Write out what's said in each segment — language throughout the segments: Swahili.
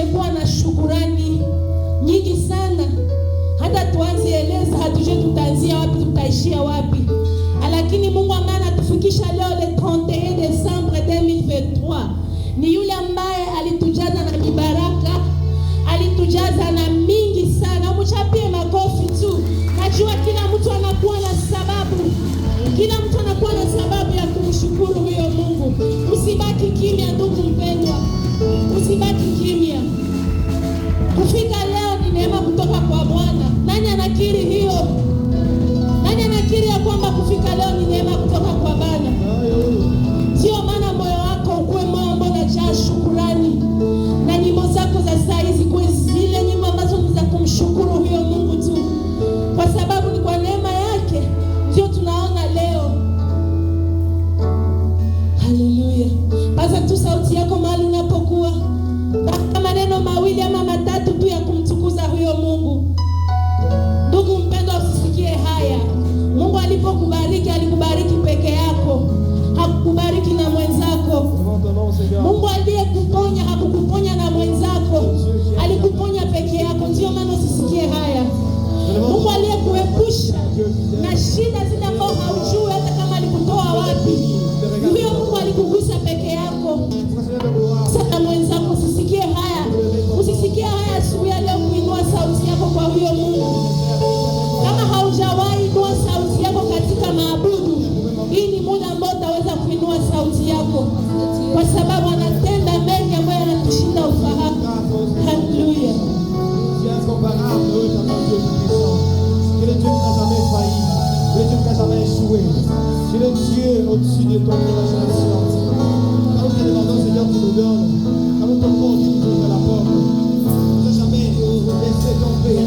tumekuwa na shukurani nyingi sana, hata tuanze eleza hatujue tutaanzia wapi, tutaishia wapi. Lakini Mungu ambaye anatufikisha leo le 31 Desembre 2023 ni yule ambaye alitujaza na mibaraka, alitujaza na mingi sana. Mchapie makofi tu. Najua kila mtu anakuwa na sababu, kila mtu anakuwa na sababu ya kumshukuru huyo Mungu. Usibaki kimya ndugu mpendwa, usibaki kimya. Kufika leo ni neema kutoka kwa Bwana. Nani anakiri hiyo? Nani anakiri ya kwamba kufika leo ni neema kutoka kwa Bwana? Sio maana moyo wako ukuwe moyo ambao unajaa shukrani, na nyimbo zako za saa hizi kuwe zile nyimbo ambazo ni za kumshukuru huyo Mungu tu, kwa sababu ni kwa neema yake ndio tunaona leo. Haleluya. Paza tu sauti yako mahali unapokuwa, na maneno mawili ama matatu tu ya kumtukuza huyo Mungu. Ndugu mpendwa, usisikie haya. Mungu alipokubariki, alikubariki peke yako, hakukubariki na mwenzako. Mungu aliyekuponya hakukuponya na mwenzako, alikuponya peke yako. Ndio maana usisikie haya. Mungu aliyekuepusha na shida zile ambazo haujui hata kama alikutoa wapi, huyo Mungu alikugusa peke yako. Sasa mwenzako, usisikie haya. Usisikie haya asubuhi leo kuinua sauti yako kwa huyo Mungu. Kama haujawahi inua sauti yako katika maabudu, hii ni muda ambao utaweza kuinua sauti yako, kwa sababu anatenda mengi ambayo yanatushinda ufahamu. Haleluya. Que le Dieu qui n'a jamais failli, que le Dieu qui n'a jamais échoué, que le Dieu au-dessus de ton imagination. Quand nous te demandons, Seigneur, tu nous donnes. Quand nous tombons, tu nous ouvres la porte. Tu n'as jamais laissé tomber.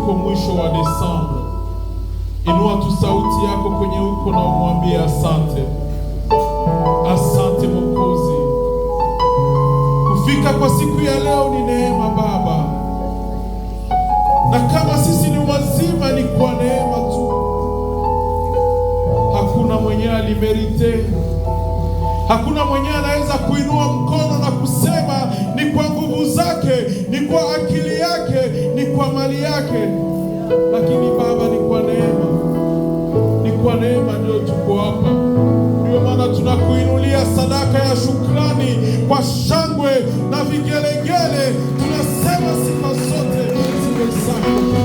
tuko mwisho wa Desemba. Inua tu sauti yako kwenye uko na umwambie asante. Asante Mwokozi. Kufika kwa siku ya leo ni neema Baba. Na kama sisi ni wazima ni kwa neema tu. Hakuna mwenye alimerite. Hakuna mwenye anaweza kuinua mkono na kusema ni kwa nguvu zake, ni kwa akili yake, ni kwa mali yake. Lakini Baba, ni kwa neema. Ni kwa neema ndio tuko hapa. Ndio maana tunakuinulia sadaka ya shukrani kwa shangwe na vigelegele. Tunasema sifa zote ziwe zako.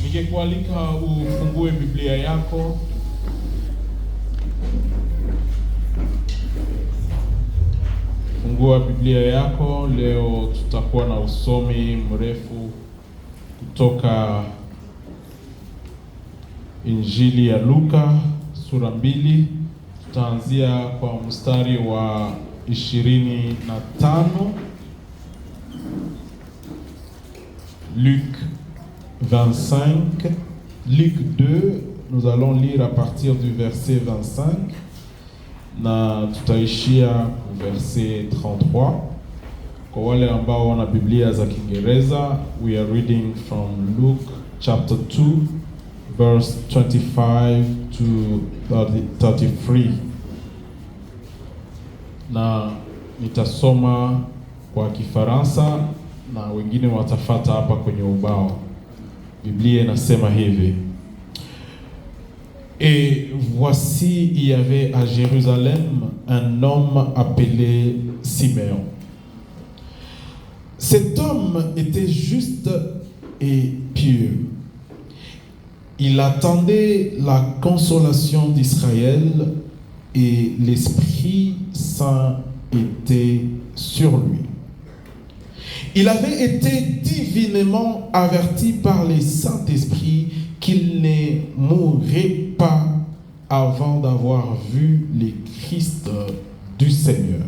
Ningekualika ufungue Biblia yako. Fungua Biblia yako. Leo tutakuwa na usomi mrefu kutoka Injili ya Luka sura 2. Tutaanzia kwa mstari wa 25. Luc 25, Luc 2, nous allons lire à partir du verset 25. Na tutaishia verset 33. Kwa wale ambao wana Biblia za Kiingereza, we are reading from Luke chapter 2 verse 25 to 33. Na nitasoma kwa Kifaransa na wengine watafata hapa kwenye ubao. Biblia inasema hivi: Et voici, il y avait à Jérusalem un homme appelé Simeon. Cet homme était juste et pieux. Il attendait la consolation d'Israël et l'Esprit Saint était sur lui. Il avait été divinement averti par le Saint-Esprit qu'il ne mourrait pas avant d'avoir vu le Christ du Seigneur.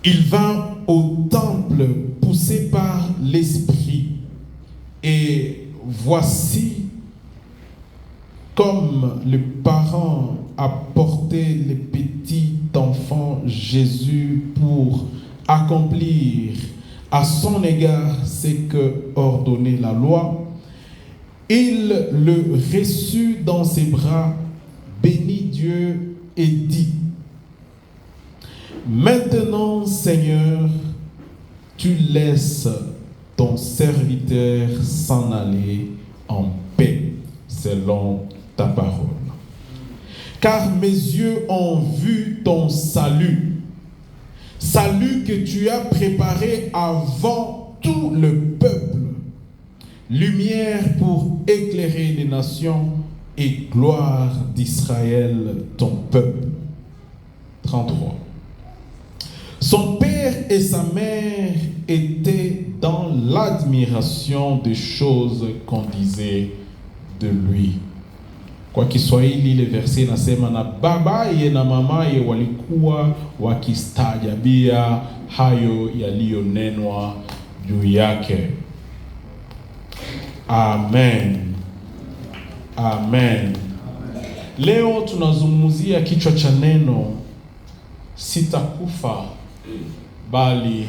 Il vint au temple poussé par l'Esprit, et voici, comme le parent apportait le petit enfant Jésus pour accomplir à son égard ce que ordonnait la loi, il le reçut dans ses bras, bénit Dieu et dit: Maintenant, Seigneur, tu laisses ton serviteur s'en aller en paix, selon ta parole. Car mes yeux ont vu ton salut, salut que tu as préparé avant tout le peuple, lumière pour éclairer les nations et gloire d'Israël, ton peuple. 33. Son père et sa mère étaient dans l'admiration des choses qu'on disait de lui. Kwa Kiswahili ile verse inasema, na babaye na mamaye walikuwa wakistaajabia hayo yaliyonenwa juu yake. Amen. Amen. Leo tunazungumzia kichwa cha neno, sitakufa bali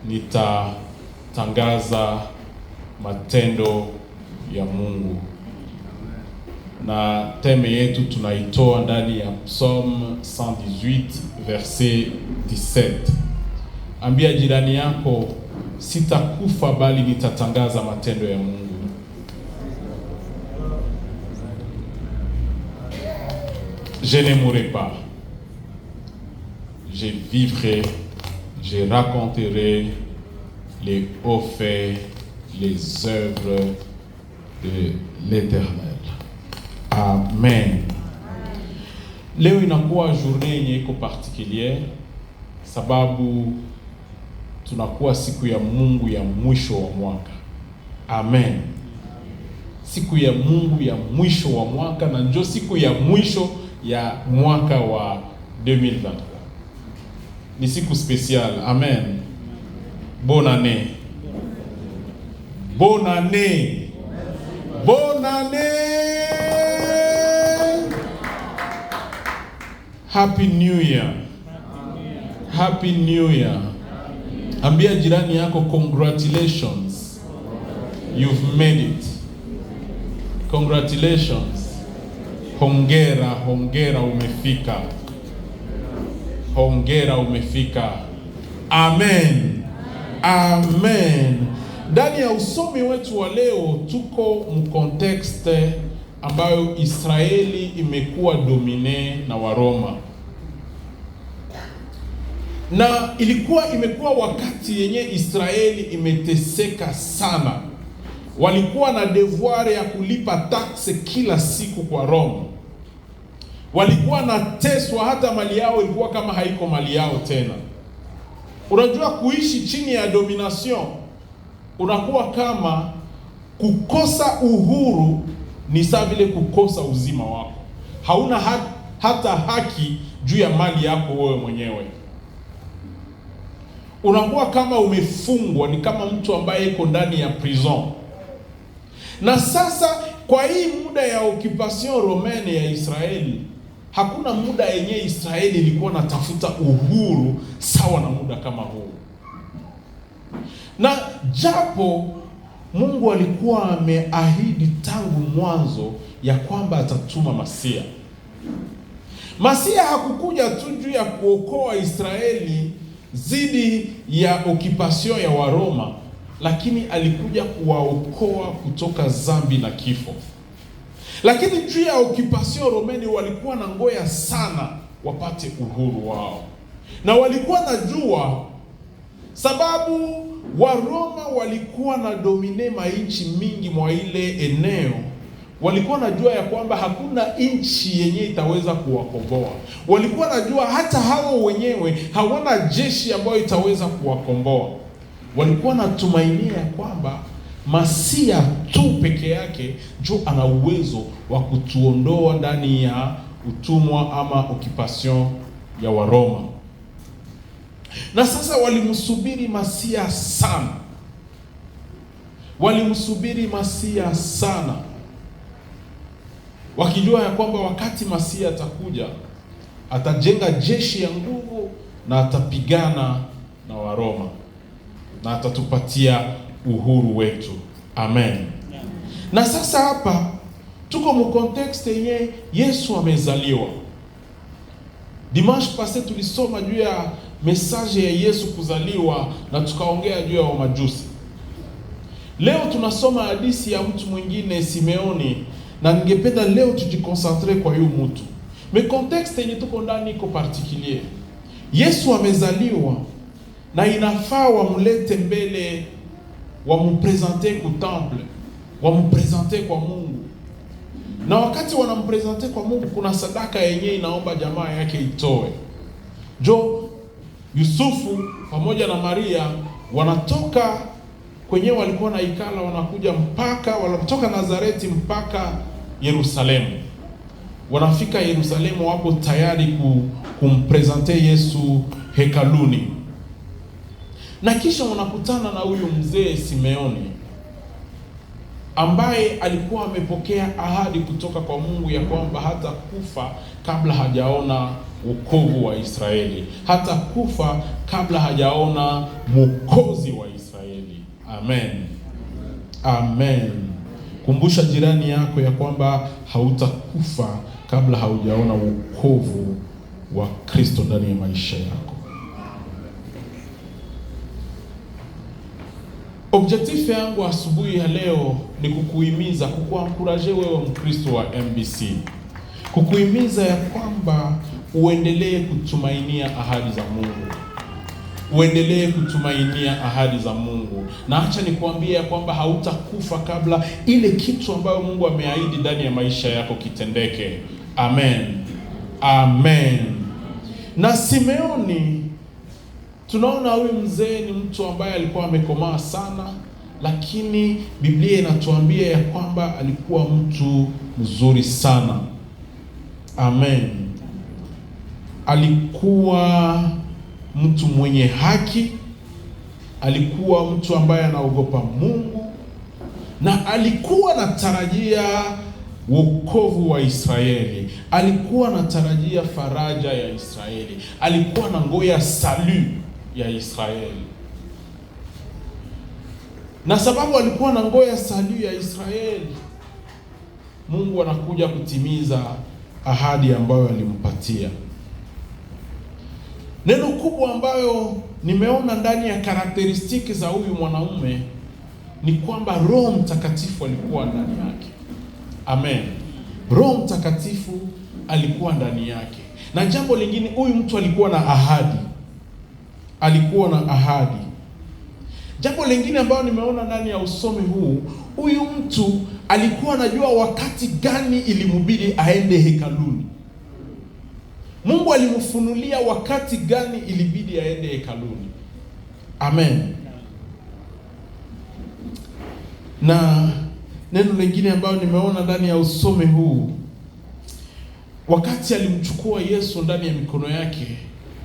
nitatangaza matendo ya Mungu. Na teme yetu tunaitoa ndani ya Psalm 118 verset 17. Ambia jirani yako, sitakufa bali nitatangaza matendo ya Mungu. Je ne mourrai pas. Je vivrai, je raconterai les hauts faits, les œuvres de l'Éternel. Amen. Leo inakuwa journée yenye iko particulière sababu tunakuwa siku ya Mungu ya mwisho wa mwaka. Amen. Siku ya Mungu ya mwisho wa mwaka, na ndio siku ya mwisho ya mwaka wa 2023. Ni siku spéciale. Amen. Bonne année. Bonne année. Bonne année. Happy New Year. Happy New Year. Ambia jirani yako, congratulations. You've made it. Congratulations. Hongera, hongera umefika. Hongera umefika. Amen. Amen. Ndani ya usomi wetu wa leo tuko mkontekste ambayo Israeli imekuwa domine na Waroma. Na imekuwa wakati yenye Israeli imeteseka sana. Walikuwa na devoir ya kulipa taxe kila siku kwa Roma. Walikuwa na teswa, hata mali yao ilikuwa kama haiko mali yao tena. Unajua kuishi chini ya domination unakuwa kama kukosa uhuru ni sawa vile kukosa uzima wako. Hauna hata haki juu ya mali yako wewe mwenyewe. Unakuwa kama umefungwa, ni kama mtu ambaye yuko ndani ya prison. Na sasa kwa hii muda ya occupation romaine ya Israeli, hakuna muda yenye Israeli ilikuwa natafuta uhuru sawa na muda kama huu. Na japo Mungu alikuwa ameahidi tangu mwanzo ya kwamba atatuma Masia. Masia hakukuja tu juu ya kuokoa Israeli zidi ya occupation ya Waroma, lakini alikuja kuwaokoa kutoka zambi na kifo. Lakini juu ya occupation Romaine walikuwa na ngoya sana wapate uhuru wao. Na walikuwa na jua sababu Waroma walikuwa na domine mainchi mingi mwa ile eneo. Walikuwa na jua ya kwamba hakuna inchi yenye itaweza kuwakomboa. Walikuwa na jua hata hao wenyewe hawana jeshi ambayo itaweza kuwakomboa. Walikuwa na tumainia ya kwamba Masia tu peke yake ndio ana uwezo wa kutuondoa ndani ya utumwa ama occupation ya Waroma. Na sasa walimsubiri Masia sana. Walimsubiri Masia sana, wakijua ya kwamba wakati Masia atakuja, atajenga jeshi ya nguvu na atapigana na Waroma na atatupatia uhuru wetu. Amen. Na sasa hapa tuko mu context yenye Yesu amezaliwa. Dimanche passé tulisoma juu ya message ya Yesu kuzaliwa na tukaongea juu ya Wamajusi. Leo tunasoma hadithi ya mtu mwingine, Simeoni, na ningependa leo tujikonsantre kwa huyu mtu. Me context yenye tuko ndani iko particulier. Yesu amezaliwa na inafaa wamulete mbele, wamupresente ku temple, wamupresente kwa Mungu. Na wakati wanampresente kwa Mungu, kuna sadaka yenye inaomba jamaa yake itoe. Jo Yusufu pamoja na Maria wanatoka kwenyewe walikuwa na ikala, wanakuja mpaka wanatoka Nazareti mpaka Yerusalemu. Wanafika Yerusalemu, wako tayari kumpresente Yesu hekaluni. Na kisha wanakutana na huyu mzee Simeoni ambaye alikuwa amepokea ahadi kutoka kwa Mungu ya kwamba hata kufa kabla hajaona wokovu wa Israeli, hata kufa kabla hajaona mwokozi wa Israeli. Amen. Amen. Kumbusha jirani yako ya kwamba hautakufa kabla haujaona wokovu wa Kristo ndani ya maisha yako. Objectif yangu asubuhi ya leo ni kukuhimiza, kukuankuraje wewe Mkristo wa MBC. Kukuhimiza ya kwamba uendelee kutumainia ahadi za Mungu. Uendelee kutumainia ahadi za Mungu. Na acha nikwambie ya kwamba hautakufa kabla ile kitu ambayo Mungu ameahidi ndani ya maisha yako kitendeke. Amen. Amen. Na Simeoni, tunaona huyu mzee ni mtu ambaye alikuwa amekomaa sana, lakini Biblia inatuambia ya kwamba alikuwa mtu mzuri sana. Amen. Alikuwa mtu mwenye haki, alikuwa mtu ambaye anaogopa Mungu, na alikuwa anatarajia wokovu wa Israeli. Alikuwa anatarajia faraja ya Israeli. Alikuwa na ngoya salu ya Israeli. Na sababu alikuwa na ngoya salu ya Israeli, Mungu anakuja kutimiza ahadi ambayo alimpatia. Neno kubwa ambayo nimeona ndani ya karakteristiki za huyu mwanaume ni kwamba Roho Mtakatifu alikuwa ndani yake. Amen. Roho Mtakatifu alikuwa ndani yake. Na jambo lingine, huyu mtu alikuwa na ahadi. Alikuwa na ahadi. Jambo lingine ambalo nimeona ndani ya usomi huu, huyu mtu alikuwa anajua wakati gani ilimubidi aende hekaluni. Mungu alimfunulia wakati gani ilibidi aende hekaluni. Amen. Na neno lingine ambalo nimeona ndani ya usome huu, wakati alimchukua Yesu ndani ya mikono yake,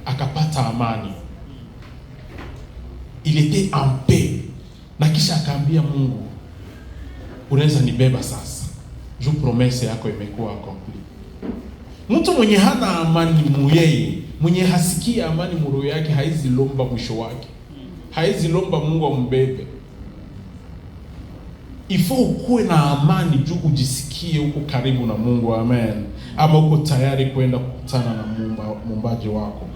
akapata amani. Il était en paix. Na kisha akaambia Mungu, unaweza nibeba sasa, juu promesse yako imekuwa complete. Mtu mwenye hana amani muyeye, mwenye hasikia amani muro yake, haizi lomba mwisho wake, haizi lomba Mungu ambebe. Ifo ukuwe na amani juu ujisikie uko karibu na Mungu. Amen. Ama uko tayari kwenda kukutana na muumbaji wako.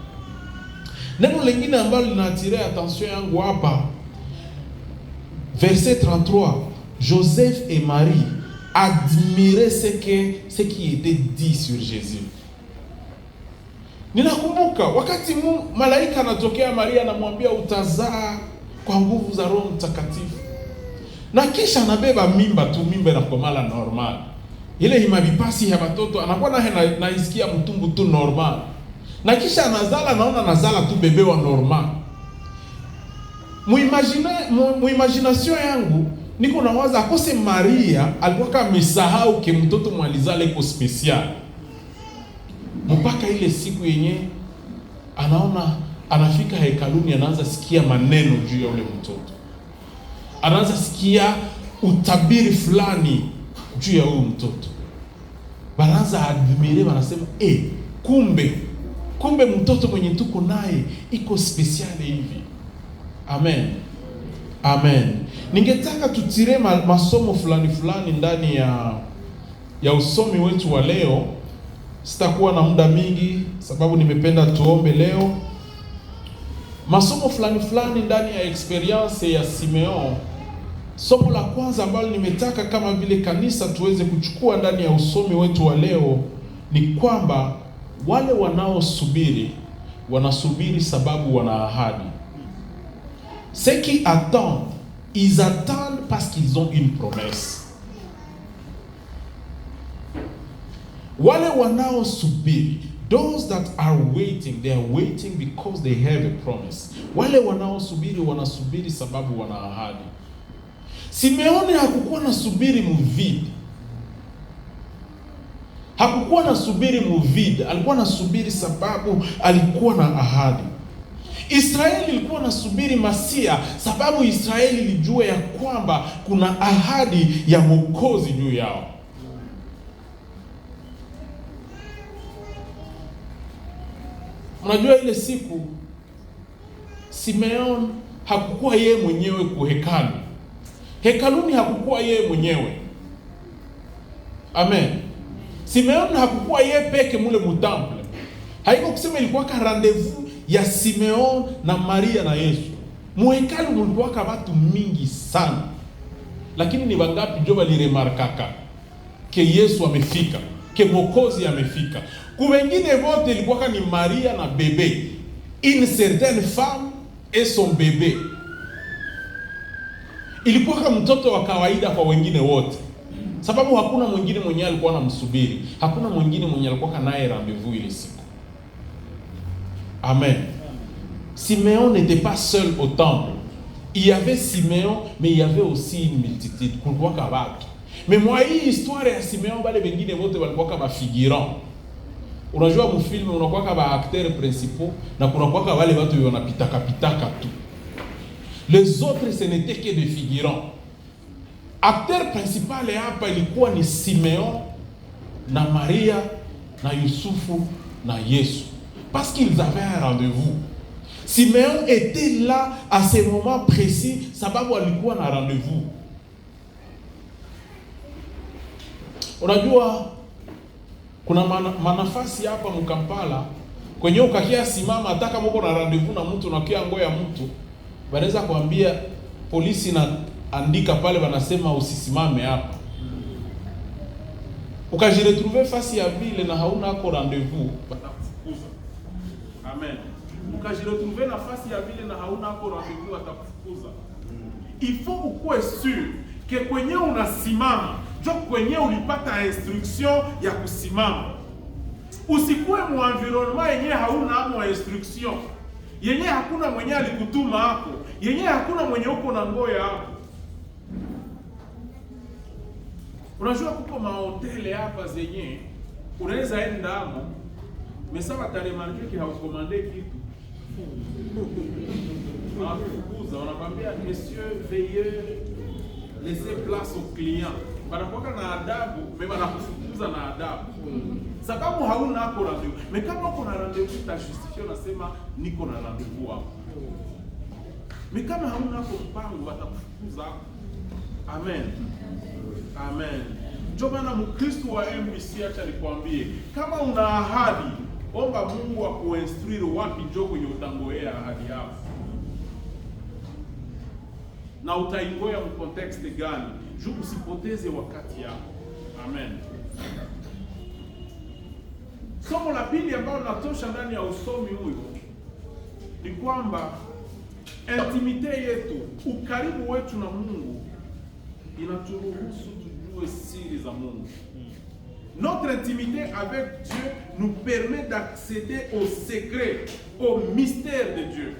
Neno lingine ambalo linatiria attention yangu hapa, verset 33, Joseph et Marie admiraient ce qui était dit sur Jésus. Ninakumbuka wakati malaika anatokea Maria, anamwambia utazaa kwa nguvu za Roho Mtakatifu. Na kisha anabeba mimba tu, mimba inakomala normal. Ile himabipasi ya watoto anakuwa naisikia mtumbu tu normal. Na kisha anazala, naona nazala tu bebe wa normal. Muimagination yangu niko nawaza akose Maria alikuwa kama misahau ke mtoto mwalizale iko special. Mpaka ile siku yenye anaona anafika hekaluni, anaanza sikia maneno juu ya ule mtoto. Anaanza sikia utabiri fulani juu ya huyu mtoto. Banaanza admire, wanasema kumbe mtoto mwenye tuko naye iko special hivi. Amen. Amen. Ningetaka tutire masomo fulani ndani ya usomi wetu wa leo. Sitakuwa na muda mingi sababu nimependa tuombe leo. Masomo fulani ndani ya experience ya Simeon. Somo la kwanza ambalo nimetaka kama vile kanisa tuweze kuchukua ndani ya usomi wetu wa leo ni kwamba wale wanaosubiri wanasubiri sababu wana ahadi. Ceux qui attendent, ils attendent parce qu'ils ont une promesse. Wale wanaosubiri, those that are waiting, they are waiting because they have a promise. Wale wanaosubiri wanasubiri sababu wana ahadi. Simeoni hakukuwa na subiri muvide. Hakukuwa na subiri muvide, alikuwa na subiri sababu alikuwa na ahadi. Israeli ilikuwa na subiri Masia sababu Israeli ilijua ya kwamba kuna ahadi ya Mwokozi juu yao. Unajua ile siku Simeon hakukuwa yeye mwenyewe kuhekalu. Hekaluni hakukuwa yeye mwenyewe. Amen. Simeon hakukuwa yeye peke mule mutample. Haiko kusema ilikuwa ka rendezvous ya Simeon na Maria na Yesu. Muhekalu mulikuwa ka watu mingi sana. Lakini ni wangapi ndio waliremarkaka ke Yesu amefika, ke Mwokozi amefika. Kwa wengine wote ilikuwa ni Maria na bebe. Une certaine femme et son bébé. Ilikuwa kama mtoto wa kawaida kwa wengine wote. Sababu hakuna mwingine mwenye alikuwa anamsubiri. Hakuna mwingine mwenye alikuwa naye rendez-vous ile siku. Amen. Simeon n'était pas seul au temple. Il y avait Simeon, mais il y avait aussi une multitude. Kulikuwa kabaki. Mais moi hii histoire ya Simeon bale wengine wote walikuwa kama figurant. Unajua mfilme unakuwa kama acteurs principaux na kunakuwa wale watu wanapitaka tu. Les autres ce n'étaient que des figurants. Acteur principal hapa ilikuwa ni Simeon na Maria na Yusufu na Yesu. Parce qu'ils avaient un rendez-vous. Simeon était là à ce moment précis sababu alikuwa na rendez-vous. Unajua kuna manafasi hapa mkampala kwenye ukakia simama hata kama uko na rendezvous na mtu unakia ngoya mtu wanaweza kuambia polisi na andika pale wanasema usisimame hapa. Ukajiretrouver fasi ya vile na hauna hako rendezvous watakufukuza. Amen. Ukajiretrouver na fasi ya vile na hauna hako rendezvous watakufukuza. Il faut ukuwe sûr que kwenye unasimama jo kwenye ulipata instruction ya kusimama. Usikuwe mu environnement yenye hauna amo instruction. Yenye hakuna mwenye alikutuma hapo. Yenye hakuna mwenye uko na ngoya hapo. Unajua kuko mahoteli hapa zenye unaweza enda hapo. Mesaba taremarke ki haukomande kitu. Wanakukuza, wanakwambia messieurs veuillez laisser place au client. Banakuwa na adabu, mema nakufukuza na adabu. Sababu hauna hapo rendezvous. Mais kama uko na rendezvous ta justifier unasema niko na rendezvous hapo. Mais kama hauna hapo mpango watakufukuza. Amen. Amen. Ndio maana Mkristo wa MBC acha nikwambie, kama una ahadi, omba Mungu akuinstruire wapi njoo kwenye utangoea ahadi yako. Na utaingoya mu context gani? Juu usipoteze wakati yako. Amen. Somo la pili ambalo natosha ndani ya usomi huyo ni kwamba intimite yetu, ukaribu wetu na Mungu inaturuhusu tujue siri za Mungu. Notre intimité avec Dieu nous permet d'accéder au secret, au mystère de Dieu.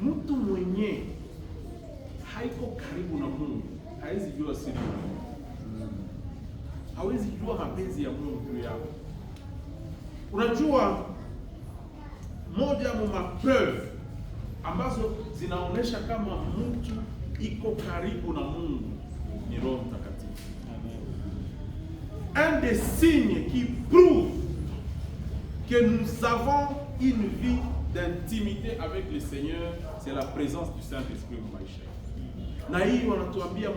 Mtu mwenye haiko karibu na Mungu hawezi jua siri. Hawezi jua mapenzi ya Mungu juu yako. Unajua moja ya mapreuve ambazo zinaonesha kama mtu iko karibu na Mungu ni Roho Mtakatifu. Un des signes qui prouve que nous avons une vie d'intimité avec le Seigneur, c'est la présence du Saint-Esprit au maisha. Na hii wanatuambia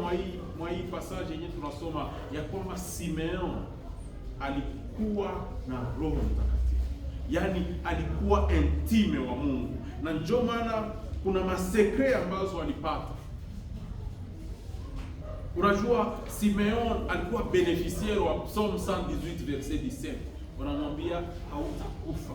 mwa hii passage yenye tunasoma ya kwamba Simeon alikuwa na Roho Mtakatifu. Yaani alikuwa intime wa Mungu. Na ndio maana kuna masekre ambazo alipata. Unajua Simeon alikuwa beneficiaire wa Psalm 118 verset 17. Wanamwambia hautakufa.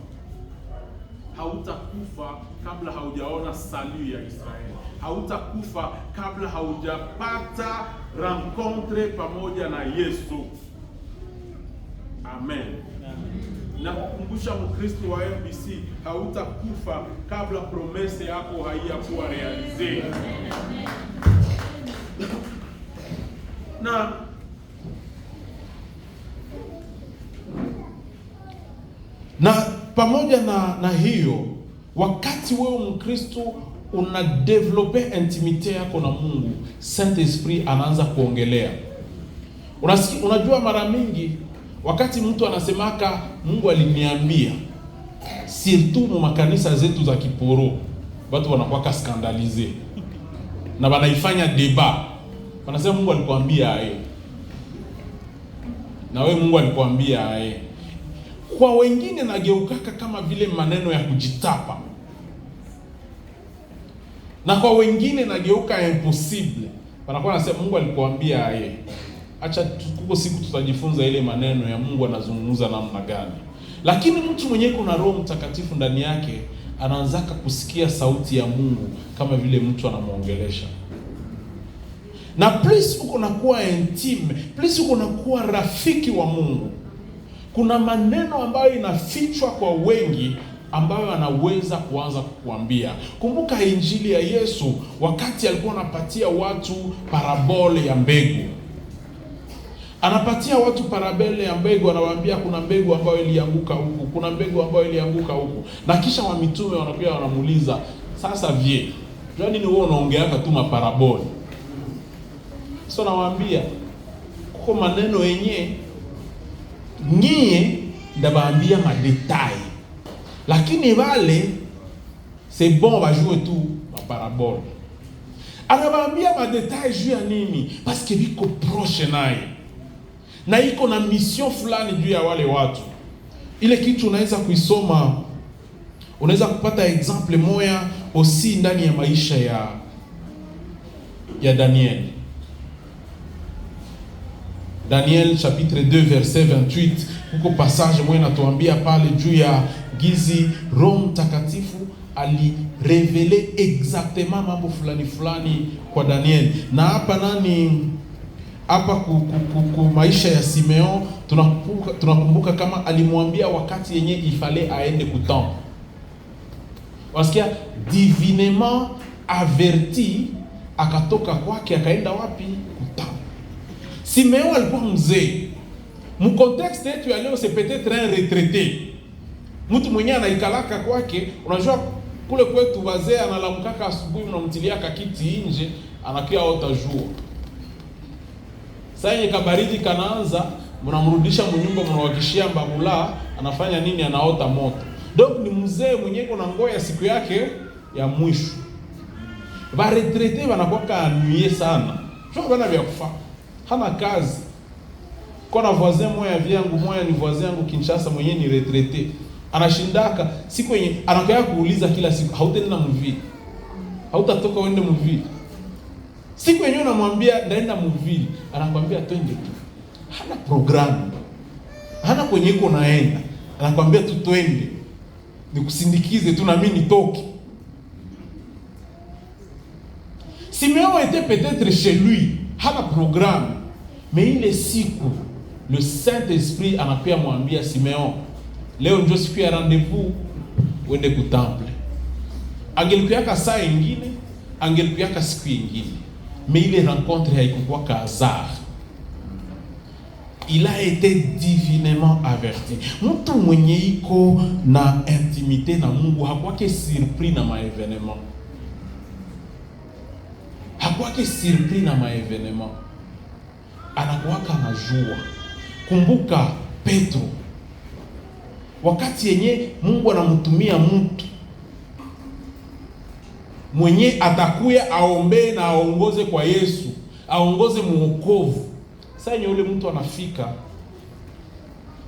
Hautakufa kabla haujaona salut ya Israeli. Hautakufa kabla haujapata rencontre pamoja na Yesu. Amen. Na kukumbusha Mkristo wa MBC, hautakufa kabla promese yako haijakuwa realize. na pamoja na hiyo, wakati wewe Mkristo una develope intimite yako na Mungu, Saint Esprit anaanza kuongelea. Unajua mara mingi wakati mtu anasemaka Mungu aliniambia, surtout mu makanisa zetu za kiporo, watu wanakuwa skandalize na wanaifanya debat. Wanasema Mungu alikwambia aye. Na wewe Mungu alikwambia aye. Kwa wengine nageukaka kama vile maneno ya kujitapa. Na kwa wengine nageuka impossible. Wanakuwa nasema Mungu alikwambia aye. Acha kuko siku tutajifunza ile maneno ya Mungu anazungumza namna gani. Lakini mtu mwenye kuna Roho Mtakatifu ndani yake anaanzaka kusikia sauti ya Mungu kama vile mtu anamuongelesha. Na plus uko nakuwa intime, plus uko nakuwa rafiki wa Mungu. Kuna maneno ambayo inafichwa kwa wengi ambayo anaweza kuanza kukuambia. Kumbuka injili ya Yesu wakati alikuwa anapatia watu parabole ya mbegu. Anapatia watu parabole ya mbegu, anawaambia kuna mbegu ambayo ilianguka huku, kuna mbegu ambayo ilianguka huku. Na kisha wa mitume wanakuja wanamuuliza, sasa vie, jua nini wewe unaongeaka tu maparabole? So nawaambia, kuko maneno yenye nyie ndabaambia madetail. Lakini wale c'est bon bajue tu maparabole. Anabaambia madetail juu ya nini? Parce que biko proche naye. Na iko na mission fulani juu ya wale watu. Ile kitu unaweza kuisoma, unaweza kupata example moya aussi ndani ya maisha ya Daniel. Daniel chapitre 2 verset 28, huko passage moja natuambia pale juu ya gizi Roho Mtakatifu alirevele exactement mambo fulani kwa Daniel. Na hapa hapa ku maisha ya Simeon tunakumbuka kama alimwambia wakati yenye ifale aende kutambo. Wasikia divinement averti, akatoka kwake akaenda wapi? Kutambo. Simeon alikuwa mzee. Mu contexte yetu ya leo c'est peut-être un retraité. Mtu mwenye anaikalaka kwake, unajua kule kwetu wazee analamkaka asubuhi mnamtilia kakiti nje, anakia otajua. Sasa yenye kabaridi kanaanza, mnamrudisha mnyumba, mnawakishia mbabula, anafanya nini? Anaota moto. Donc ni mzee mwenye kuna ngoya siku yake ya mwisho. Ba retraité wanakuwa anuie sana. Sio bana vya kufa. Hana kazi. Kuna voisin moya vyangu, moya ni voisin yangu Kinshasa mwenye ni retraité. Anashindaka siku yenye anakuja kuuliza kila siku, hautaenda mvili? Hautatoka uende mvili? Siku yenyewe unamwambia ndaenda mvili, anakuambia twende tu. Hana programu. Hana kwenye uko naenda. Anakuambia tu twende. Nikusindikize tu na mimi nitoke. Simeon était peut-être chez lui, hana programme. Mais ile siku le Saint-Esprit anakuja mwambia Simeon, leo ndio siku ya rendez-vous, uende ku temple. Angelikuwa saa nyingine, angelikuwa siku nyingine. Mais ile rencontre haikuwa ka hasard. Il a été divinement averti. Mtu mwenye iko na intimité na Mungu hakuwake surpris na maevenement. Hakuwake surpris na maevenement. Anakuwaka anajua. Kumbuka Petro. Wakati yenye Mungu anamtumia mtu mwenye atakuya aombe na aongoze kwa Yesu, aongoze muokovu. Sasa yule mtu anafika,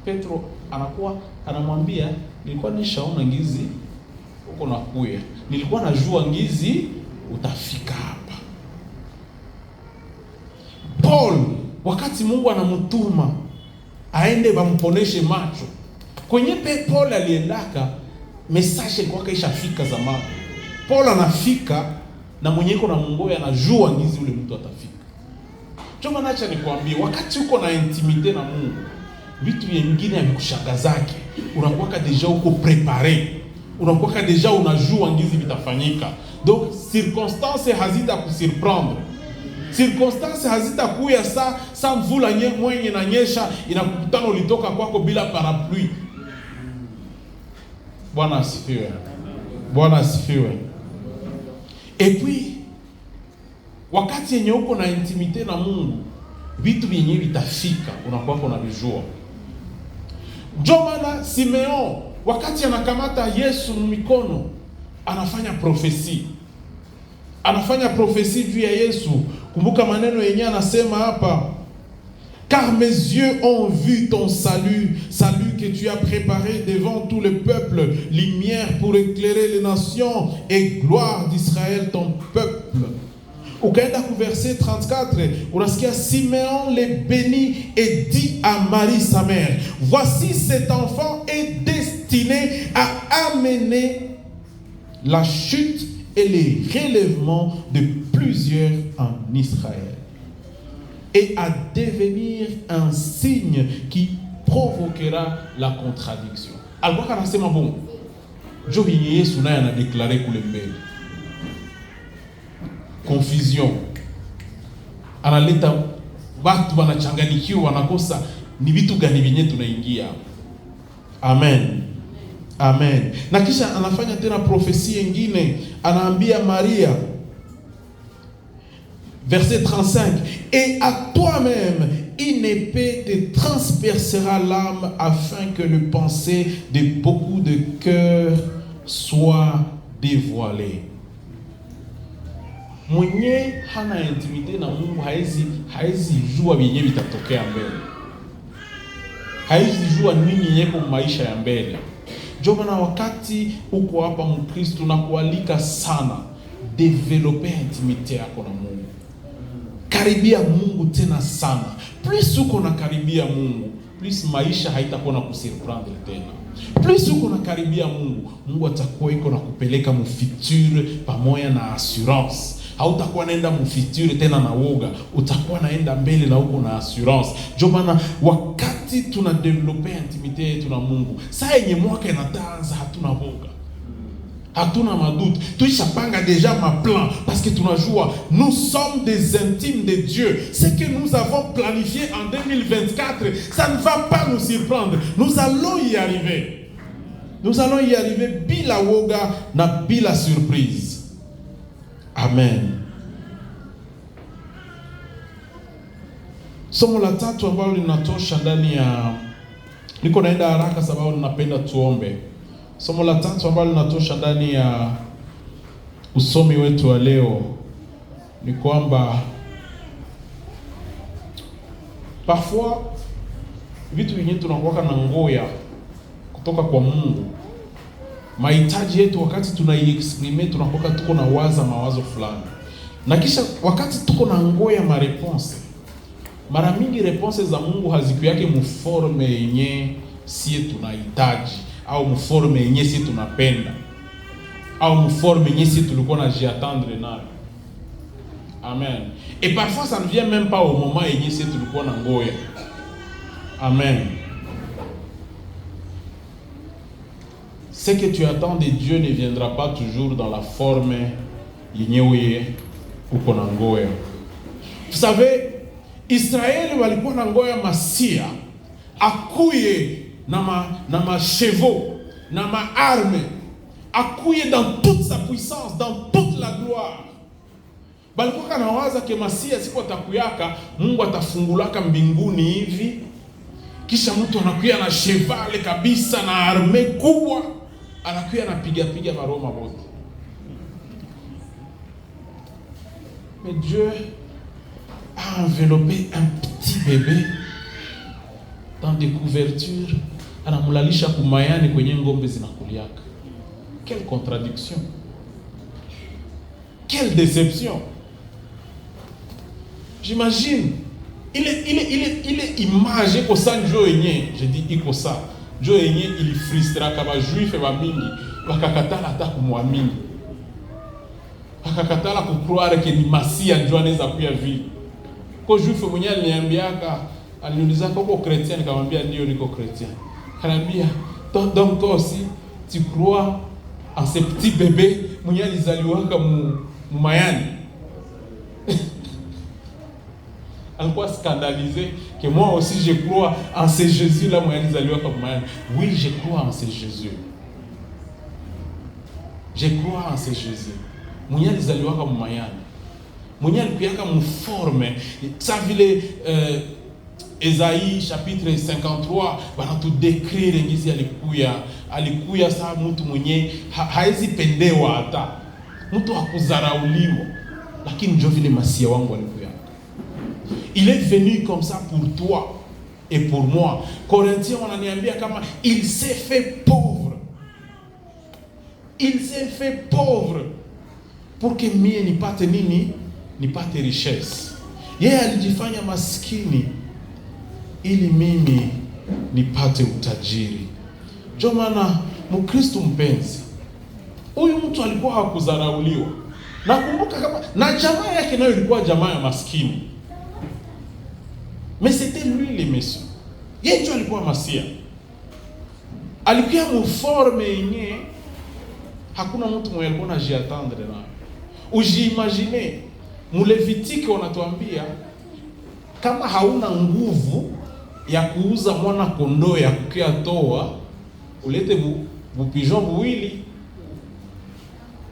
Petro anakuwa anamwambia, nilikuwa nishaona ngizi uko nakuya, nilikuwa najua ngizi utafika hapa. Paul wakati Mungu anamtuma aende bamponeshe macho, kwenye Paul aliendaka message kwake ishafika zamani. Paul anafika na mwenye iko na Mungu anajua ngizi ule mtu atafika. Choma nacha nikwambie, wakati uko na intimite na Mungu, vitu vingine havikushangazake. Unakuwa deja uko préparé. Unakuwa deja unajua ngizi vitafanyika. Donc circonstances hazita kusurprendre. Circonstances hazitakuya sa mvula mwenye inanyesha inakukutana ulitoka kwako bila parapluie. Bwana asifiwe. Bwana asifiwe. Et puis wakati yenye uko na intimite na Mungu, vitu vyenye vitafika unakuwa kuna vijua. Ndio maana Simeon wakati anakamata Yesu mikono anafanya profesi. Anafanya profesi juu ya Yesu. Kumbuka maneno yenye anasema hapa, car mes yeux ont vu ton salut, salut que tu as préparé devant tout le peuple, lumière pour éclairer les nations et gloire d'Israël ton peuple. Ukaenda ku verset 34, unasikia Simeon les bénit et dit à Marie sa mère, voici cet enfant est destiné à amener la chute et les relèvements de plusieurs en Israël et à devenir un signe qui provoquera la contradiction. Alors quand c'est bon, Dieu Yesu naye a déclaré kule mbele confusion, analeta watu wanachanganyikiwa, wanakosa ni vitu gani vyenye tunaingia. Amen. Amen. Na kisha anafanya tena profesi nyingine, anaambia Maria verset 35, et à toi-même une épée te transpercera l'âme afin que le pensée de beaucoup de cœurs soit dévoilé. Mwenye hana intimite na Mungu haezi jua vyenye vitatokea mbele. Haezi jua nini yeko maisha ya mbele. Ndio maana wakati uko hapa Mkristo na kualika sana develope intimite yako na Mungu. Karibia Mungu tena sana. Plus uko na karibia Mungu, plus maisha haitakuwa na kusurprendre tena. Plus uko na karibia Mungu, Mungu atakuwa iko na kupeleka mu future pamoja na assurance. Hautakuwa naenda mu future tena na woga, utakuwa naenda mbele na uko na assurance. Ndio maana wakati tuna develope intimite yetu na Mungu, saa yenye mwaka inaanza hatuna woga. Hatuna madoute, tuishapanga déjà ma plan parce que tunajua nous sommes des intimes de Dieu. Ce que nous avons planifié en 2024, ça ne va pas nous surprendre. Nous allons y arriver. Nous allons y arriver bila woga na bila surprise. Amen. Somo la tatu ambalo linatosha ndani ya, niko naenda haraka sababu ninapenda tuombe. Somo la tatu ambalo linatosha ndani ya usomi wetu wa leo ni kwamba parfois vitu vingine tunakuwa na ngoya kutoka kwa Mungu. Mahitaji yetu wakati tunaiexprime tunakuwa tuko na waza mawazo fulani. Na kisha wakati tuko na ngoya ma response. Mara mingi response za Mungu hazikuyake mforme yenye sie tunahitaji au mforme yenye si tunapenda au mforme yenye si tulikuwa na jiattendre nayo. Amen. Et parfois ça ne vient même pas au moment yenye si tulikuwa na ngoya. Amen. Ce que tu attends de Dieu ne viendra pas toujours dans la forme yenye uko na ngoya. Vous savez, Israël walikuwa na ngoya Masia akuye na ma chevaux, na ma arme, akuye dans toute sa puissance, dans toute la gloire. Balikuwa kanawaza ke Masia siku atakuyaka, Mungu atafungulaka mbinguni hivi, kisha mtu anakuya na chevale kabisa na arme kubwa, anakuya na piga maroma wote. Mais Dieu a enveloppé un petit bébé dans des couvertures, anamulalisha kumayani kwenye ngombe zinakuliaka. Quelle contradiction! Quelle déception! J'imagine, il est imagé ko sa njo yenye, je dis iko sa, njo yenye il frustra kama juif ba mingi, bakakatala hata kumwamini. Bakakatala kukroire ke ni Masia njo anaweza kuya vile. Kwa juif mwenye aliniambiaka, aliniuliza uko chrétien, nikamwambia ndio niko chrétien. Kanambia, donc toi aussi tu crois en ce petit bébé mwenye alizaliwaka mu mayani. alikuwa scandalisé que moi aussi je crois en ce Jésus là mwenye alizaliwa kwa Mayani. Oui, je crois en ce Jésus. Je crois en ce Jésus. Mwenye alizaliwa kwa Mayani. Mwenye alikuwa mforme. Ça vile Esaïe chapitre 53 banatu décrire ngizi alikuya saa mtu mwenye haezi pendewa hata. Mtu hakuzarauliwa. Lakini ndio vile Masia wangu alikuya. Il est venu comme ça pour toi et pour moi. Corinthiens wananiambia kama il s'est fait pauvre. Il s'est fait pauvre pour que mie nipate nini? Nipate richesse. Yeye alijifanya maskini ili mimi nipate utajiri. Ndio maana Mkristo mpenzi, huyu mtu alikuwa hakuzarauliwa. Nakumbuka kama na jamaa yake nayo ilikuwa jamaa ya maskini. Mais c'était lui le Messie. Yeye ndio alikuwa Masia. Alikuwa mforme yenye hakuna mtu mwenye alikuwa anajiattendre nayo. Ujiimagine, Mlevitike wanatuambia kama hauna nguvu ya kuuza mwana kondoo ya kukia toa, ulete bupigeon buwili.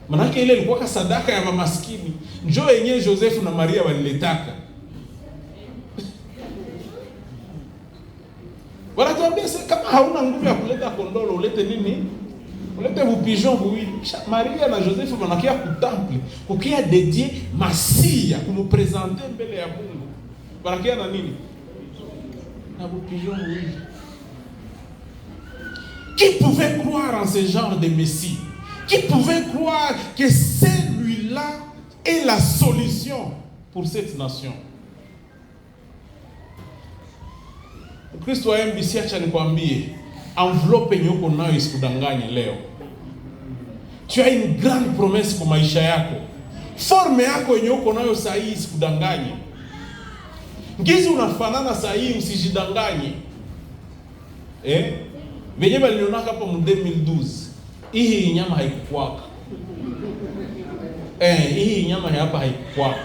Manake ile ilikuwa sadaka ya mamaskini. Njoo yenyewe Joseph na Maria waliletaka. Wanatuambia kama hauna nguvu ya kuleta kondolo, ulete nini? Ulete bupigeon buwili. Maria na Joseph wanakia kutemple, kukia dédié Masia, kumupresenter mbele ya Mungu. Wanakia na nini? Na bupigeon buwili. Qui pouvait croire en ce genre de Messie? Qui pouvait croire que celui-là est la solution pour cette nation? Kristo wa MBC, acha nikwambie, envelope nyoko nayo isikudanganye leo. Tu as une grande promesse kwa maisha yako. Forme yako yenye uko nayo saa hii isikudanganye. Ngizi unafanana saa hii, usijidanganye. Venye balionaka hapa mu 2012. Hii nyama haikukwaka. Hii nyama hapa haikukwaka.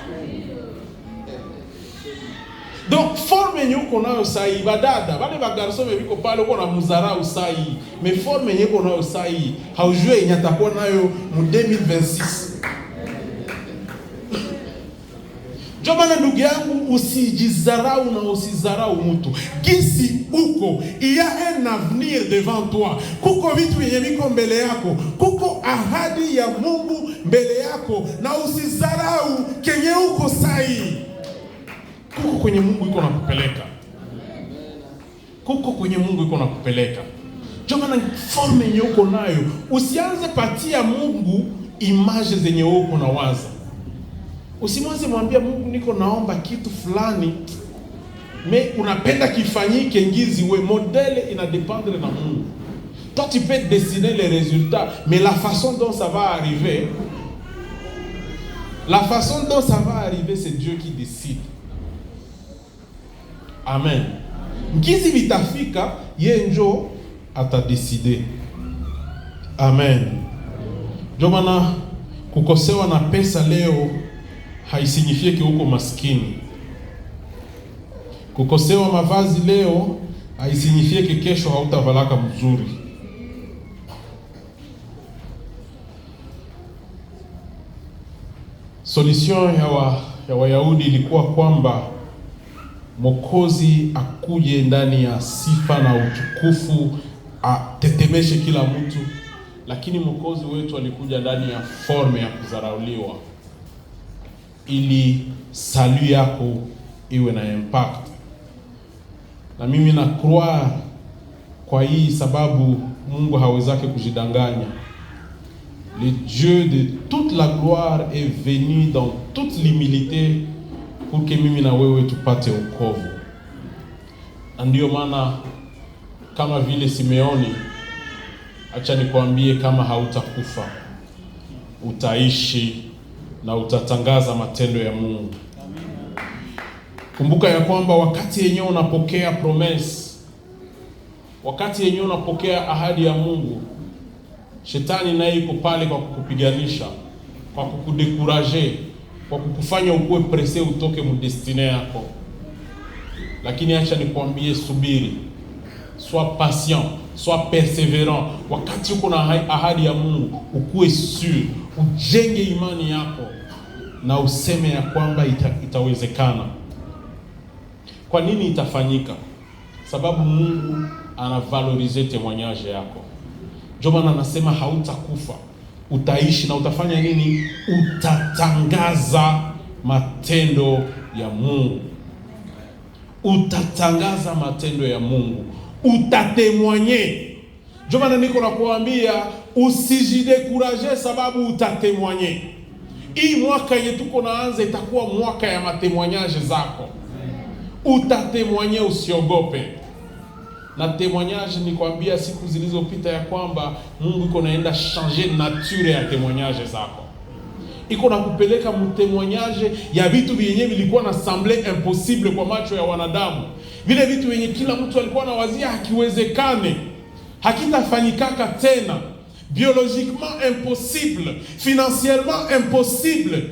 Donc forme yenye uko nayo saa hii, badada, wale bagarso biko pale uko na muzarau saa hii. Mais forme yenye uko nayo saa hii, haujue yenye atakuwa nayo mu 2026. Jomana ndugu yangu, usijizarau na usizarau mtu. Gisi uko, il y a un avenir devant toi. Kuko vitu yenye viko mbele yako. Kuko ahadi ya Mungu mbele yako. Na usizarau kenye uko sahi. Kuko kwenye Mungu iko nakupeleka. Kuko kwenye Mungu iko nakupeleka. Jomana forme yenye uko nayo, usianze patia Mungu image zenye uko na waza. Usimwanze mwambia Mungu niko naomba kitu fulani, mais unapenda kifanyike ngizi we, modèle ina dépendre na Mungu. Toi tu peux dessiner les résultats, mais la façon dont ça va arriver, c'est Dieu qui décide. Amen. Ngizi vitafika, yeye njo atadecide. Amen. Ndio maana kukosewa na pesa leo haisignifie ke uko maskini. Kukosewa mavazi leo haisignifie ke kesho hautavalaka mzuri. Solution ya Wayahudi ilikuwa kwamba Mwokozi akuje ndani ya sifa na utukufu, atetemeshe kila mtu, lakini Mwokozi wetu alikuja ndani ya forme ya kuzarauliwa ili salu yako iwe na impact. Na mimi na croire kwa hii sababu Mungu hawezake kujidanganya. Le Dieu de toute la gloire est venu dans toute l'humilité pour que mimi na wewe tupate wokovu. Ndio maana kama vile Simeoni, acha nikwambie, kama hautakufa utaishi na utatangaza matendo ya Mungu. Kumbuka ya kwamba wakati yenyewe unapokea promise, wakati yenyewe unapokea ahadi ya Mungu, shetani naye yuko pale kwa kukupiganisha, kwa kukudekuraje, kwa kukufanya ukue presse utoke mu destiny yako. lakini acha nikwambie, subiri, sois patient, sois persévérant. Wakati uko na ahadi ya Mungu, ukuwe sûr, ujenge imani yako na useme ya kwamba itawezekana. Kwa nini itafanyika? Sababu Mungu anavalorize témoignage yako. Ndio maana anasema hautakufa, utaishi. Na utafanya nini? Utatangaza matendo ya Mungu. Utatangaza matendo ya Mungu, utatemwanye. Ndio maana niko nakuambia usijidekuraje, sababu utatemwanye. Hii mwaka yenye tuko naanza itakuwa mwaka ya matemwanyaje zako. Utatemwanye, usiogope. Na témoignage ni kwambia siku zilizopita ya kwamba Mungu iko naenda changer nature ya témoignage zako. Iko na kupeleka mtémoignage ya vitu vyenye vilikuwa na semble impossible kwa macho ya wanadamu. Vile vitu vyenye kila mtu alikuwa anawazia hakiwezekane, hakitafanyikaka tena. Biologiquement impossible, financièrement impossible,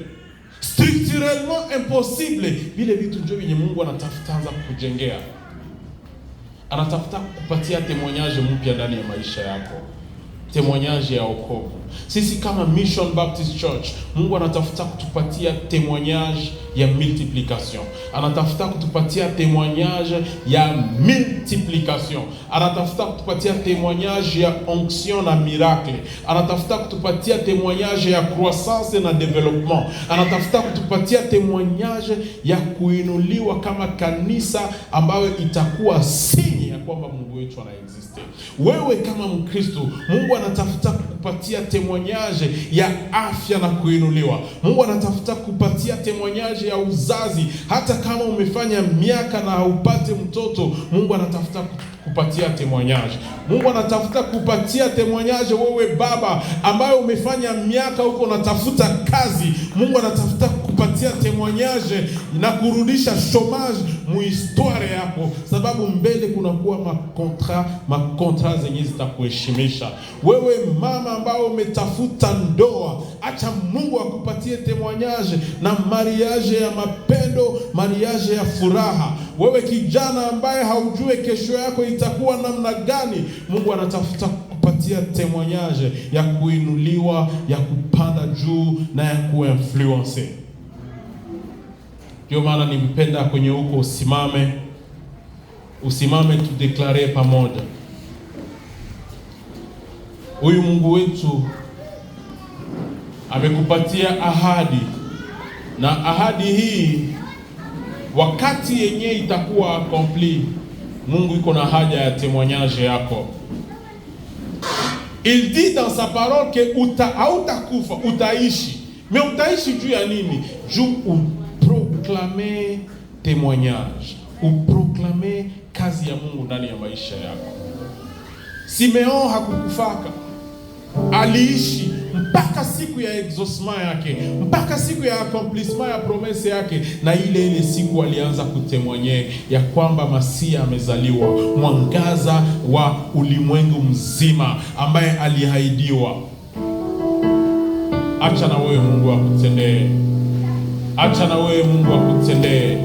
structurellement impossible. Vile vitu ndio vyenye Mungu anatafuta kukujengea. Anatafuta kupatia témoignage mpya ndani ya maisha yako, témoignage ya wokovu. Sisi kama Mission Baptist Church, Mungu anatafuta kutupatia témoignage ya multiplication. Anatafuta kutupatia témoignage ya multiplication. Anatafuta kutupatia témoignage ya onction na miracle. Anatafuta kutupatia témoignage ya croissance na development. Anatafuta kutupatia témoignage ya kuinuliwa kama kanisa ambayo itakuwa sinyi ya kwamba Mungu wetu anaexiste. Wewe kama Mkristo, Mungu anatafuta kukupatia témoignage ya afya na kuinuliwa. Mungu anatafuta kupatia témoignage ya uzazi. Hata kama umefanya miaka na haupate mtoto, Mungu anatafuta kupatia témoignage. Mungu anatafuta kupatia témoignage wewe baba ambaye umefanya miaka huko unatafuta kazi. Mungu anatafuta kupatia témoignage na kurudisha chômage muhistoire yako, sababu mbele kunakuwa makontra zenye zitakuheshimisha. Wewe mama ambao umetafuta ndoa, acha Mungu akupatie témoignage na mariage ya mapendo, mariage ya furaha. Wewe kijana ambaye haujue kesho yako itakuwa namna gani, Mungu anatafuta kupatia témoignage ya kuinuliwa, ya kupanda juu na ya kuinfluence. Ndio maana nimpenda kwenye huko usimame tudeklare pamoja. Huyu Mungu wetu amekupatia ahadi, na ahadi hii wakati yenye itakuwa accompli, Mungu iko na haja ya témoignage yako. Il dit dans sa parole que hautakufa, utaishi. Mais utaishi juu ya nini? Juu proclamer témoignage, uproclamer kazi ya Mungu ndani ya maisha yako. Simeon hakukufaka, aliishi mpaka siku ya exaucement yake, mpaka siku ya accomplissement ya promesse yake, na ile siku alianza kutemwanye ya kwamba Masia amezaliwa, mwangaza wa ulimwengu mzima ambaye aliahidiwa. Acha na wewe Mungu akutendee. Acha na wewe Mungu akutendee.